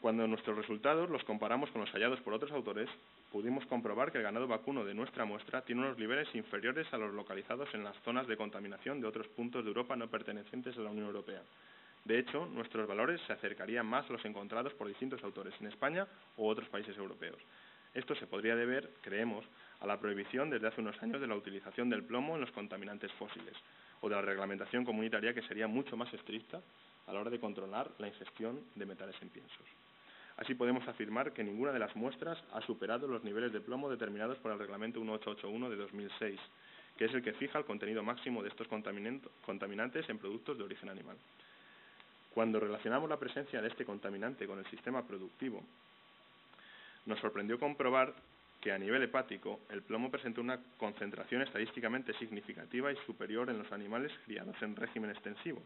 Cuando nuestros resultados los comparamos con los hallados por otros autores, pudimos comprobar que el ganado vacuno de nuestra muestra tiene unos niveles inferiores a los localizados en las zonas de contaminación de otros puntos de Europa no pertenecientes a la Unión Europea. De hecho, nuestros valores se acercarían más a los encontrados por distintos autores en España u otros países europeos. Esto se podría deber, creemos, a la prohibición desde hace unos años de la utilización del plomo en los contaminantes fósiles, o de la reglamentación comunitaria, que sería mucho más estricta a la hora de controlar la ingestión de metales en piensos. Así podemos afirmar que ninguna de las muestras ha superado los niveles de plomo determinados por el Reglamento 1881 de 2006, que es el que fija el contenido máximo de estos contaminantes en productos de origen animal. Cuando relacionamos la presencia de este contaminante con el sistema productivo, nos sorprendió comprobar que a nivel hepático el plomo presentó una concentración estadísticamente significativa y superior en los animales criados en régimen extensivo.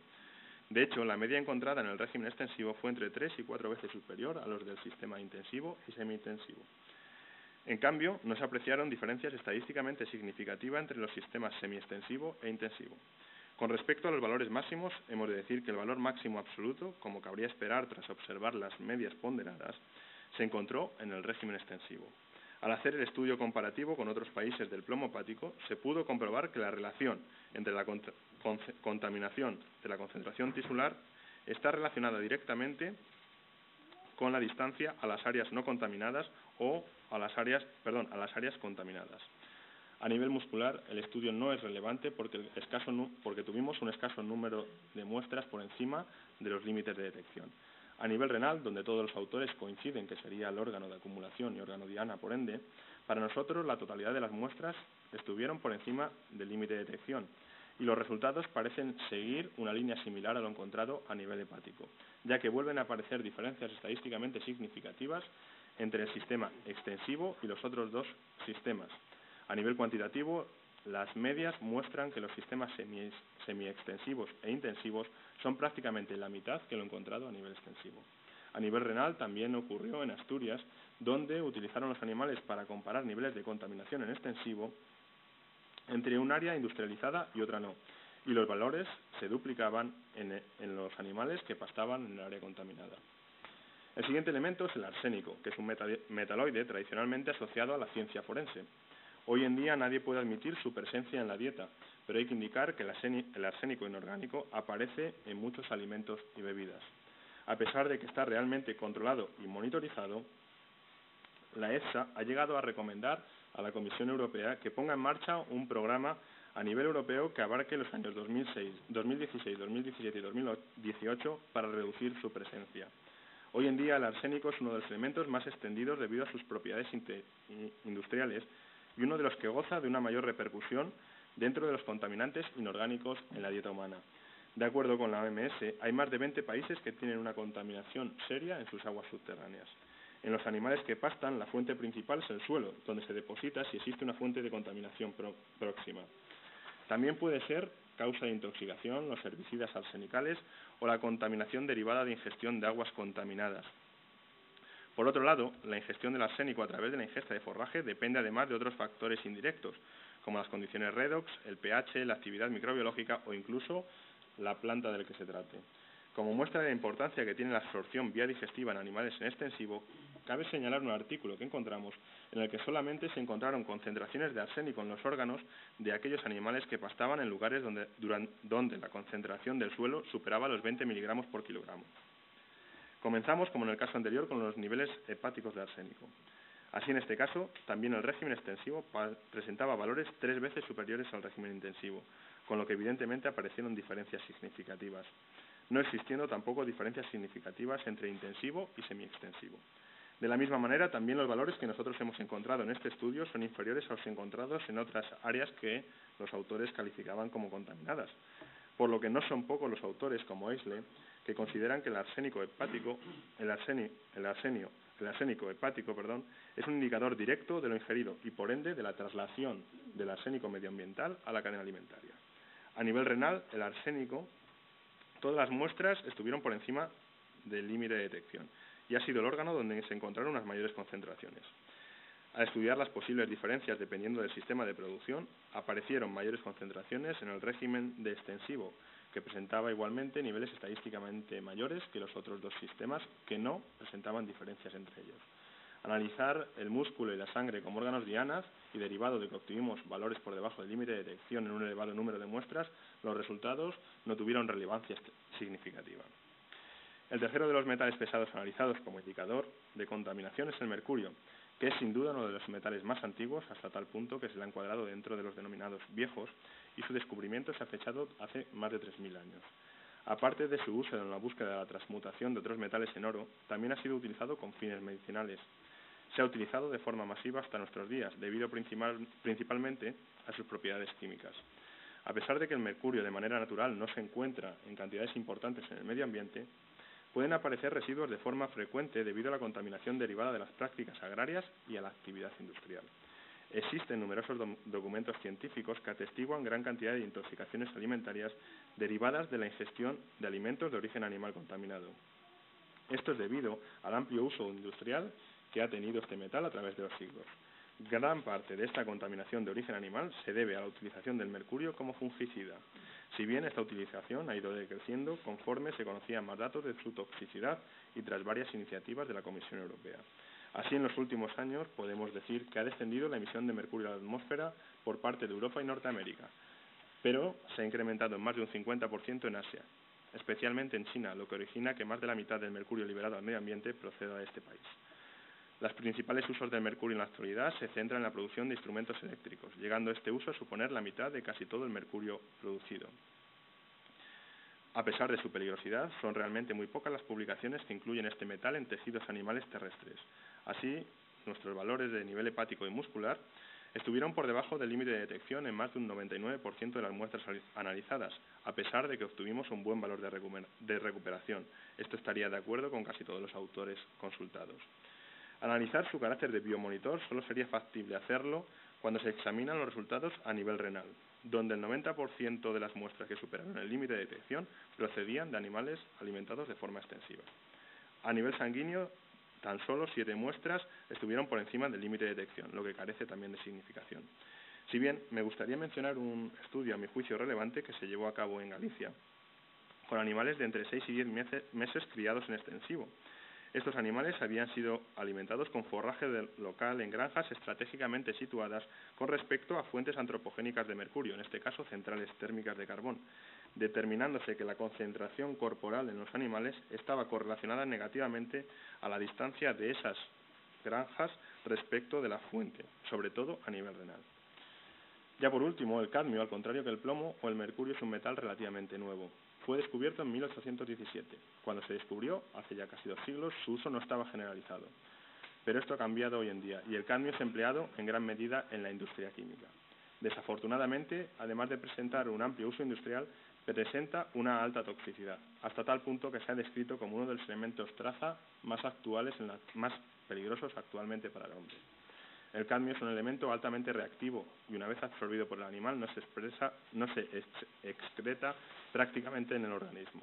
De hecho, la media encontrada en el régimen extensivo fue entre 3 y 4 veces superior a los del sistema intensivo y semi-intensivo. En cambio, no se apreciaron diferencias estadísticamente significativas entre los sistemas semi-extensivo e intensivo. Con respecto a los valores máximos, hemos de decir que el valor máximo absoluto, como cabría esperar tras observar las medias ponderadas, se encontró en el régimen extensivo. Al hacer el estudio comparativo con otros países del plomo hepático, se pudo comprobar que la relación entre la contaminación de la concentración tisular está relacionada directamente con la distancia a las áreas no contaminadas o a las áreas contaminadas. A nivel muscular, el estudio no es relevante porque tuvimos un escaso número de muestras por encima de los límites de detección. A nivel renal, donde todos los autores coinciden que sería el órgano de acumulación y órgano diana, por ende, para nosotros la totalidad de las muestras estuvieron por encima del límite de detección, y los resultados parecen seguir una línea similar a lo encontrado a nivel hepático, ya que vuelven a aparecer diferencias estadísticamente significativas entre el sistema extensivo y los otros dos sistemas. A nivel cuantitativo, las medias muestran que los sistemas semi-extensivos e intensivos son prácticamente la mitad que lo encontrado a nivel extensivo. A nivel renal también ocurrió en Asturias, donde utilizaron los animales para comparar niveles de contaminación en extensivo entre un área industrializada y otra no, y los valores se duplicaban en los animales que pastaban en el área contaminada. El siguiente elemento es el arsénico, que es un metaloide tradicionalmente asociado a la ciencia forense. Hoy en día nadie puede admitir su presencia en la dieta, pero hay que indicar que el arsénico inorgánico aparece en muchos alimentos y bebidas. A pesar de que está realmente controlado y monitorizado, la EFSA ha llegado a recomendar a la Comisión Europea que ponga en marcha un programa a nivel europeo que abarque los años 2016, 2017 y 2018 para reducir su presencia. Hoy en día el arsénico es uno de los elementos más extendidos debido a sus propiedades industriales y uno de los que goza de una mayor repercusión dentro de los contaminantes inorgánicos en la dieta humana. De acuerdo con la OMS, hay más de 20 países que tienen una contaminación seria en sus aguas subterráneas. En los animales que pastan, la fuente principal es el suelo, donde se deposita si existe una fuente de contaminación próxima. También puede ser causa de intoxicación los herbicidas arsenicales o la contaminación derivada de ingestión de aguas contaminadas. Por otro lado, la ingestión del arsénico a través de la ingesta de forraje depende además de otros factores indirectos, como las condiciones redox, el pH, la actividad microbiológica o incluso la planta del que se trate. Como muestra de la importancia que tiene la absorción vía digestiva en animales en extensivo, cabe señalar un artículo que encontramos en el que solamente se encontraron concentraciones de arsénico en los órganos de aquellos animales que pastaban en lugares donde la concentración del suelo superaba los 20 miligramos por kilogramo. Comenzamos, como en el caso anterior, con los niveles hepáticos de arsénico. Así, en este caso, también el régimen extensivo presentaba valores 3 veces superiores al régimen intensivo, con lo que evidentemente aparecieron diferencias significativas, no existiendo tampoco diferencias significativas entre intensivo y semiextensivo. De la misma manera, también los valores que nosotros hemos encontrado en este estudio son inferiores a los encontrados en otras áreas que los autores calificaban como contaminadas, por lo que no son pocos los autores, como Eisley, que consideran que el arsénico hepático es un indicador directo de lo ingerido y, por ende, de la traslación del arsénico medioambiental a la cadena alimentaria. A nivel renal, el arsénico, todas las muestras estuvieron por encima del límite de detección y ha sido el órgano donde se encontraron unas mayores concentraciones. Al estudiar las posibles diferencias dependiendo del sistema de producción, aparecieron mayores concentraciones en el régimen de extensivo, que presentaba igualmente niveles estadísticamente mayores que los otros dos sistemas que no presentaban diferencias entre ellos. Analizar el músculo y la sangre como órganos dianas y derivado de que obtuvimos valores por debajo del límite de detección en un elevado número de muestras, los resultados no tuvieron relevancia significativa. El tercero de los metales pesados analizados como indicador de contaminación es el mercurio, que es sin duda uno de los metales más antiguos, hasta tal punto que se le ha encuadrado dentro de los denominados viejos, y su descubrimiento se ha fechado hace más de 3.000 años. Aparte de su uso en la búsqueda de la transmutación de otros metales en oro, también ha sido utilizado con fines medicinales. Se ha utilizado de forma masiva hasta nuestros días, debido principalmente a sus propiedades químicas. A pesar de que el mercurio de manera natural no se encuentra en cantidades importantes en el medio ambiente, pueden aparecer residuos de forma frecuente debido a la contaminación derivada de las prácticas agrarias y a la actividad industrial. Existen numerosos documentos científicos que atestiguan gran cantidad de intoxicaciones alimentarias derivadas de la ingestión de alimentos de origen animal contaminado. Esto es debido al amplio uso industrial que ha tenido este metal a través de los siglos. Gran parte de esta contaminación de origen animal se debe a la utilización del mercurio como fungicida, si bien esta utilización ha ido decreciendo conforme se conocían más datos de su toxicidad y tras varias iniciativas de la Comisión Europea. Así, en los últimos años podemos decir que ha descendido la emisión de mercurio a la atmósfera por parte de Europa y Norteamérica, pero se ha incrementado en más de un 50% en Asia, especialmente en China, lo que origina que más de la mitad del mercurio liberado al medio ambiente proceda de este país. Los principales usos del mercurio en la actualidad se centran en la producción de instrumentos eléctricos, llegando este uso a suponer la mitad de casi todo el mercurio producido. A pesar de su peligrosidad, son realmente muy pocas las publicaciones que incluyen este metal en tejidos animales terrestres. Así, nuestros valores de nivel hepático y muscular estuvieron por debajo del límite de detección en más de un 99% de las muestras analizadas, a pesar de que obtuvimos un buen valor de recuperación. Esto estaría de acuerdo con casi todos los autores consultados. Analizar su carácter de biomonitor solo sería factible hacerlo cuando se examinan los resultados a nivel renal, donde el 90% de las muestras que superaron el límite de detección procedían de animales alimentados de forma extensiva. A nivel sanguíneo, tan solo 7 muestras estuvieron por encima del límite de detección, lo que carece también de significación. Si bien me gustaría mencionar un estudio, a mi juicio relevante, que se llevó a cabo en Galicia, con animales de entre 6 y 10 meses criados en extensivo. Estos animales habían sido alimentados con forraje local en granjas estratégicamente situadas con respecto a fuentes antropogénicas de mercurio, en este caso centrales térmicas de carbón, determinándose que la concentración corporal en los animales estaba correlacionada negativamente a la distancia de esas granjas respecto de la fuente, sobre todo a nivel renal. Ya por último, el cadmio, al contrario que el plomo o el mercurio, es un metal relativamente nuevo. Fue descubierto en 1817. Cuando se descubrió, hace ya casi 2 siglos, su uso no estaba generalizado. Pero esto ha cambiado hoy en día y el cadmio es empleado en gran medida en la industria química. Desafortunadamente, además de presentar un amplio uso industrial, presenta una alta toxicidad, hasta tal punto que se ha descrito como uno de los elementos traza más peligrosos actualmente para el hombre. El cadmio es un elemento altamente reactivo y una vez absorbido por el animal no se excreta prácticamente en el organismo.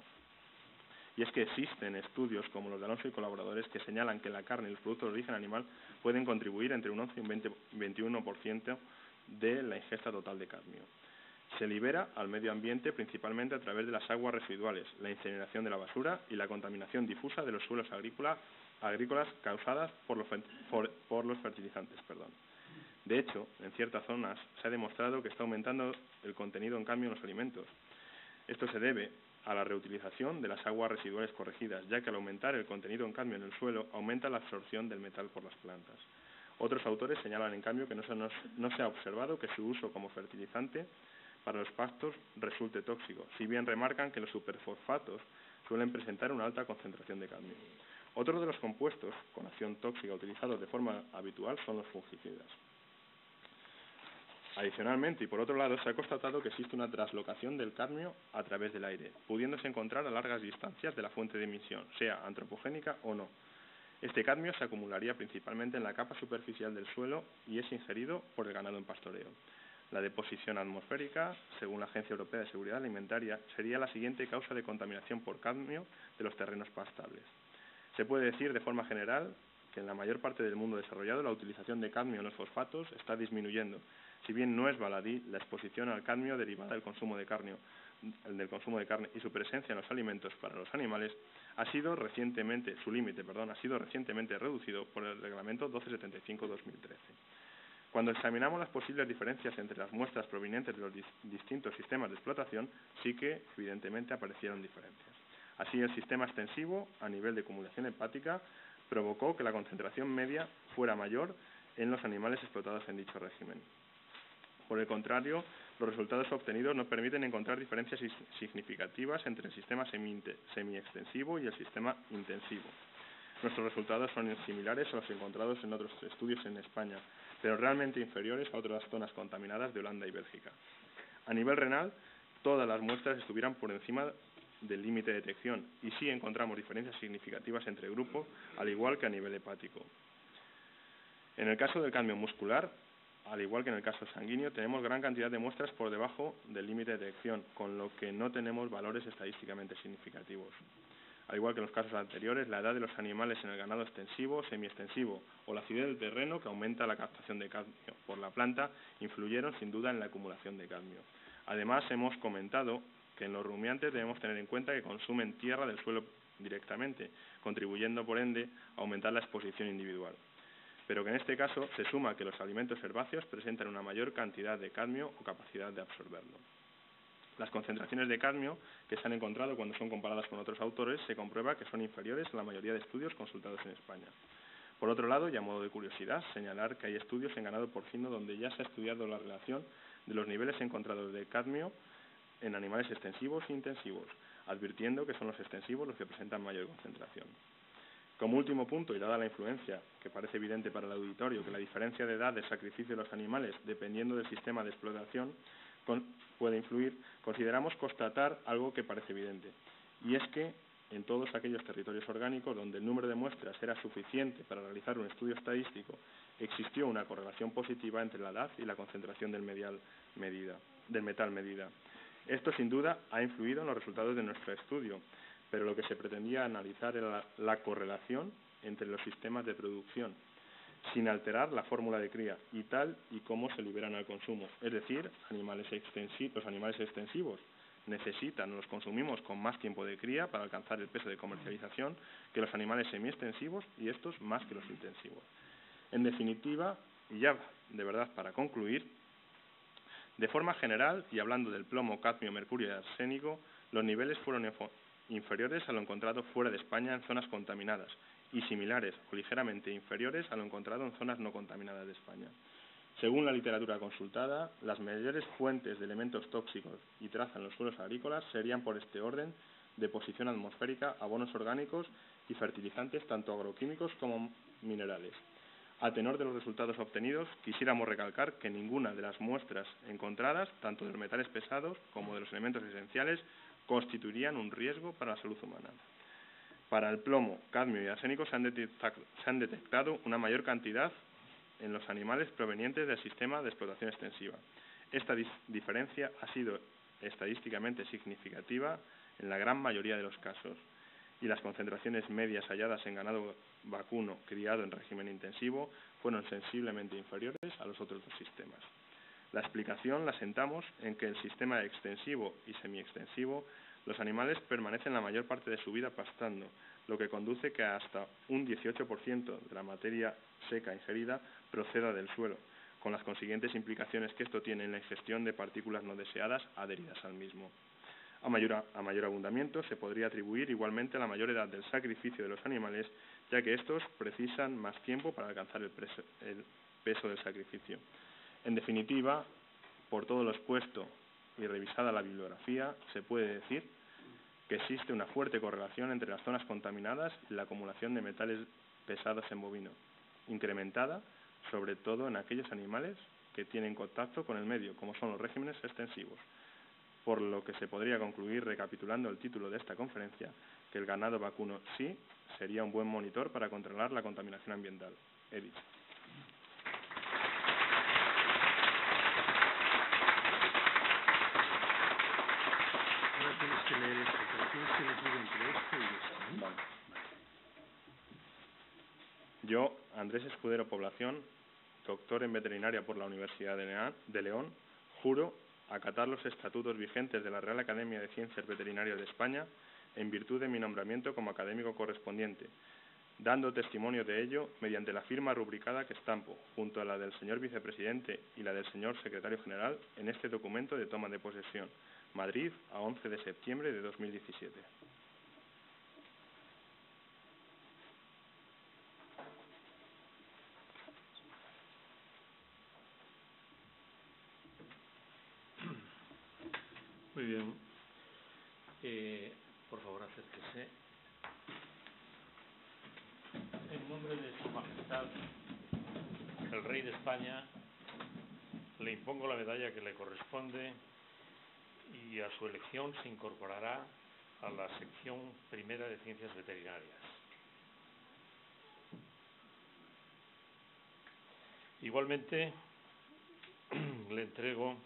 Y es que existen estudios como los de Alonso y colaboradores que señalan que la carne y los productos de origen animal pueden contribuir entre un 11 y un 21% de la ingesta total de cadmio. Se libera al medio ambiente principalmente a través de las aguas residuales, la incineración de la basura y la contaminación difusa de los suelos agrícolas causadas por los fertilizantes. De hecho, en ciertas zonas se ha demostrado que está aumentando el contenido en cadmio en los alimentos. Esto se debe a la reutilización de las aguas residuales corregidas, ya que al aumentar el contenido en cadmio en el suelo, aumenta la absorción del metal por las plantas. Otros autores señalan, en cambio, que no se ha observado que su uso como fertilizante para los pastos resulte tóxico, si bien remarcan que los superfosfatos suelen presentar una alta concentración de cadmio. Otro de los compuestos con acción tóxica utilizados de forma habitual son los fungicidas. Adicionalmente, y por otro lado, se ha constatado que existe una traslocación del cadmio a través del aire, pudiéndose encontrar a largas distancias de la fuente de emisión, sea antropogénica o no. Este cadmio se acumularía principalmente en la capa superficial del suelo y es ingerido por el ganado en pastoreo. La deposición atmosférica, según la Agencia Europea de Seguridad Alimentaria, sería la siguiente causa de contaminación por cadmio de los terrenos pastables. Se puede decir de forma general que en la mayor parte del mundo desarrollado la utilización de cadmio en los fosfatos está disminuyendo, si bien no es baladí la exposición al cadmio derivada del consumo de carne y su presencia en los alimentos para los animales su límite ha sido recientemente reducido por el Reglamento 1275/2013. Cuando examinamos las posibles diferencias entre las muestras provenientes de los distintos sistemas de explotación, sí que evidentemente aparecieron diferencias. Así, el sistema extensivo, a nivel de acumulación hepática, provocó que la concentración media fuera mayor en los animales explotados en dicho régimen. Por el contrario, los resultados obtenidos no permiten encontrar diferencias significativas entre el sistema semi-extensivo y el sistema intensivo. Nuestros resultados son similares a los encontrados en otros estudios en España, pero realmente inferiores a otras zonas contaminadas de Holanda y Bélgica. A nivel renal, todas las muestras estuvieran por encima del límite de detección y sí encontramos diferencias significativas entre grupos, al igual que a nivel hepático. En el caso del cadmio muscular, al igual que en el caso sanguíneo, tenemos gran cantidad de muestras por debajo del límite de detección, con lo que no tenemos valores estadísticamente significativos. Al igual que en los casos anteriores, la edad de los animales en el ganado extensivo, semiextensivo o la acidez del terreno, que aumenta la captación de cadmio por la planta, influyeron sin duda en la acumulación de cadmio. Además, hemos comentado que en los rumiantes debemos tener en cuenta que consumen tierra del suelo directamente, contribuyendo por ende a aumentar la exposición individual. Pero que en este caso se suma que los alimentos herbáceos presentan una mayor cantidad de cadmio o capacidad de absorberlo. Las concentraciones de cadmio que se han encontrado cuando son comparadas con otros autores se comprueba que son inferiores a la mayoría de estudios consultados en España. Por otro lado, y a modo de curiosidad, señalar que hay estudios en ganado porcino donde ya se ha estudiado la relación de los niveles encontrados de cadmio en animales extensivos e intensivos, advirtiendo que son los extensivos los que presentan mayor concentración. Como último punto, y dada la influencia que parece evidente para el auditorio que la diferencia de edad de sacrificio de los animales, dependiendo del sistema de explotación, puede influir, consideramos constatar algo que parece evidente, y es que en todos aquellos territorios orgánicos donde el número de muestras era suficiente para realizar un estudio estadístico, existió una correlación positiva entre la edad y la concentración del metal medida. Esto, sin duda, ha influido en los resultados de nuestro estudio, pero lo que se pretendía analizar era la correlación entre los sistemas de producción, sin alterar la fórmula de cría y tal y cómo se liberan al consumo. Es decir, los animales extensivos los consumimos con más tiempo de cría para alcanzar el peso de comercialización que los animales semiextensivos y estos más que los intensivos. En definitiva, y ya de verdad para concluir, de forma general, y hablando del plomo, cadmio, mercurio y arsénico, los niveles fueron inferiores a lo encontrado fuera de España en zonas contaminadas y similares o ligeramente inferiores a lo encontrado en zonas no contaminadas de España. Según la literatura consultada, las mayores fuentes de elementos tóxicos y traza en los suelos agrícolas serían por este orden: deposición atmosférica, abonos orgánicos y fertilizantes tanto agroquímicos como minerales. A tenor de los resultados obtenidos, quisiéramos recalcar que ninguna de las muestras encontradas, tanto de los metales pesados como de los elementos esenciales, constituirían un riesgo para la salud humana. Para el plomo, cadmio y arsénico se han detectado una mayor cantidad en los animales provenientes del sistema de explotación extensiva. Esta diferencia ha sido estadísticamente significativa en la gran mayoría de los casos, y las concentraciones medias halladas en ganado vacuno criado en régimen intensivo fueron sensiblemente inferiores a los otros dos sistemas. La explicación la sentamos en que el sistema extensivo y semiextensivo, los animales permanecen la mayor parte de su vida pastando, lo que conduce que hasta un 18% de la materia seca ingerida proceda del suelo, con las consiguientes implicaciones que esto tiene en la ingestión de partículas no deseadas adheridas al mismo. A mayor abundamiento se podría atribuir igualmente la mayor edad del sacrificio de los animales, ya que estos precisan más tiempo para alcanzar el peso del sacrificio. En definitiva, por todo lo expuesto y revisada la bibliografía, se puede decir que existe una fuerte correlación entre las zonas contaminadas y la acumulación de metales pesados en bovino, incrementada sobre todo en aquellos animales que tienen contacto con el medio, como son los regímenes extensivos. Por lo que se podría concluir, recapitulando el título de esta conferencia, que el ganado vacuno sí sería un buen monitor para controlar la contaminación ambiental. He dicho. Ahora tienes que leer esto, pero tienes que elegir entre esto y esto, ¿no? Vale. Yo, Andrés Escudero Población, doctor en veterinaria por la Universidad de León, juro acatar los estatutos vigentes de la Real Academia de Ciencias Veterinarias de España en virtud de mi nombramiento como académico correspondiente, dando testimonio de ello mediante la firma rubricada que estampo, junto a la del señor vicepresidente y la del señor secretario general, en este documento de toma de posesión. Madrid, a 11 de septiembre de 2017. Muy bien. Por favor, acérquese. En nombre de Su Majestad, el Rey de España, le impongo la medalla que le corresponde y a su elección se incorporará a la sección primera de Ciencias Veterinarias. Igualmente, le entrego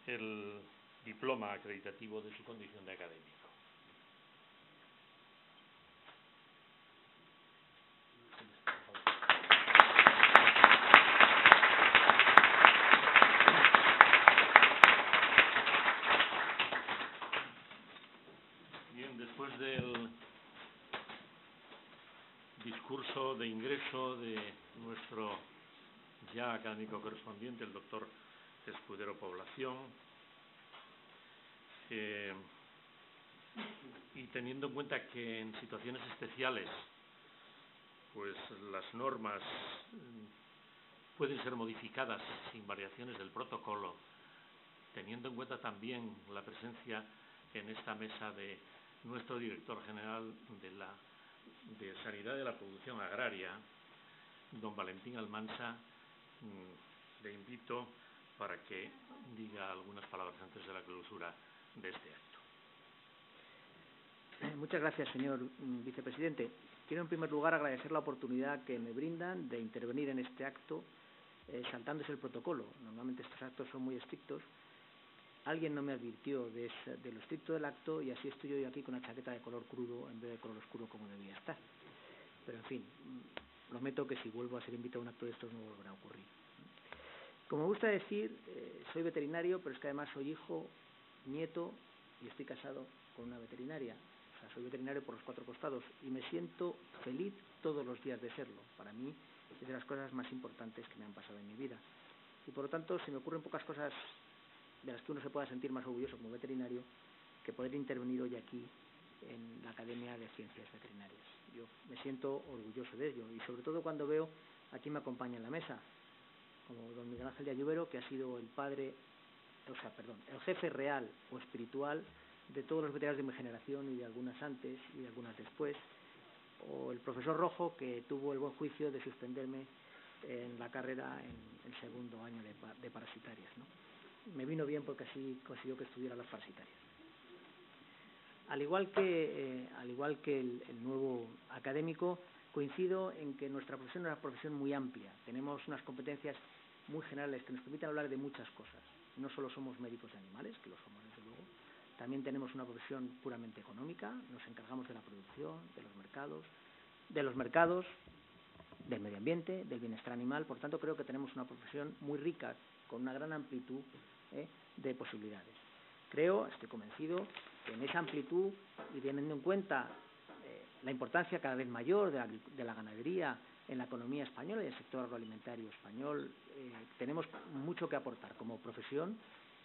el diploma acreditativo de su condición de académico. Bien, después del discurso de ingreso de nuestro ya académico correspondiente, el doctor Escudero Población, y teniendo en cuenta que en situaciones especiales pues las normas pueden ser modificadas sin variaciones del protocolo, teniendo en cuenta también la presencia en esta mesa de nuestro director general de Sanidad de la Producción Agraria, don Valentín Almansa, le invito para que diga algunas palabras antes de la clausura de este acto. Muchas gracias, señor vicepresidente. Quiero, en primer lugar, agradecer la oportunidad que me brindan de intervenir en este acto saltándose el protocolo. Normalmente estos actos son muy estrictos. Alguien no me advirtió de lo estricto del acto y así estoy yo aquí con una chaqueta de color crudo en vez de color oscuro como debía estar. Pero, en fin, prometo que si vuelvo a ser invitado a un acto de estos no volverá a ocurrir. Como me gusta decir, soy veterinario, pero es que además soy hijo, nieto y estoy casado con una veterinaria. O sea, soy veterinario por los cuatro costados y me siento feliz todos los días de serlo. Para mí es de las cosas más importantes que me han pasado en mi vida. Y por lo tanto, se me ocurren pocas cosas de las que uno se pueda sentir más orgulloso como veterinario que poder intervenir hoy aquí en la Academia de Ciencias Veterinarias. Yo me siento orgulloso de ello y sobre todo cuando veo a quien me acompaña en la mesa, como don Miguel Ángel de Ayubero, que ha sido el jefe real o espiritual de todos los veterinarios de mi generación y de algunas antes y de algunas después, o el profesor Rojo, que tuvo el buen juicio de suspenderme en la carrera en el segundo año de parasitarias, ¿no? Me vino bien porque así consiguió que estudiara las parasitarias. Al igual que el nuevo académico, coincido en que nuestra profesión es una profesión muy amplia. Tenemos unas competencias muy generales que nos permiten hablar de muchas cosas. No solo somos médicos de animales, que lo somos desde luego, también tenemos una profesión puramente económica, nos encargamos de la producción, de los mercados, del medio ambiente, del bienestar animal. Por tanto, creo que tenemos una profesión muy rica, con una gran amplitud de posibilidades. Estoy convencido que en esa amplitud y teniendo en cuenta la importancia cada vez mayor de la ganadería en la economía española y el sector agroalimentario español, tenemos mucho que aportar como profesión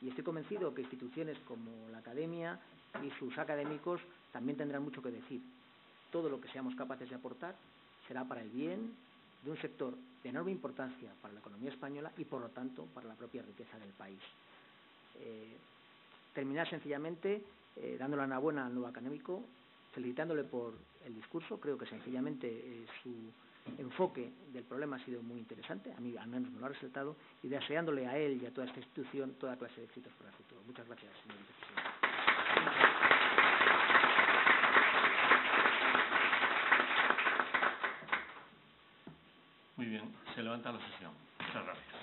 y estoy convencido que instituciones como la Academia y sus académicos también tendrán mucho que decir. Todo lo que seamos capaces de aportar será para el bien de un sector de enorme importancia para la economía española y, por lo tanto, para la propia riqueza del país. Terminar sencillamente dándole la enhorabuena al nuevo académico, felicitándole por el discurso. Creo que sencillamente su enfoque del problema ha sido muy interesante, a mí al menos me lo ha resultado, y deseándole a él y a toda esta institución toda clase de éxitos para el futuro. Muchas gracias, señor vicepresidente. Muy bien, se levanta la sesión. Muchas gracias.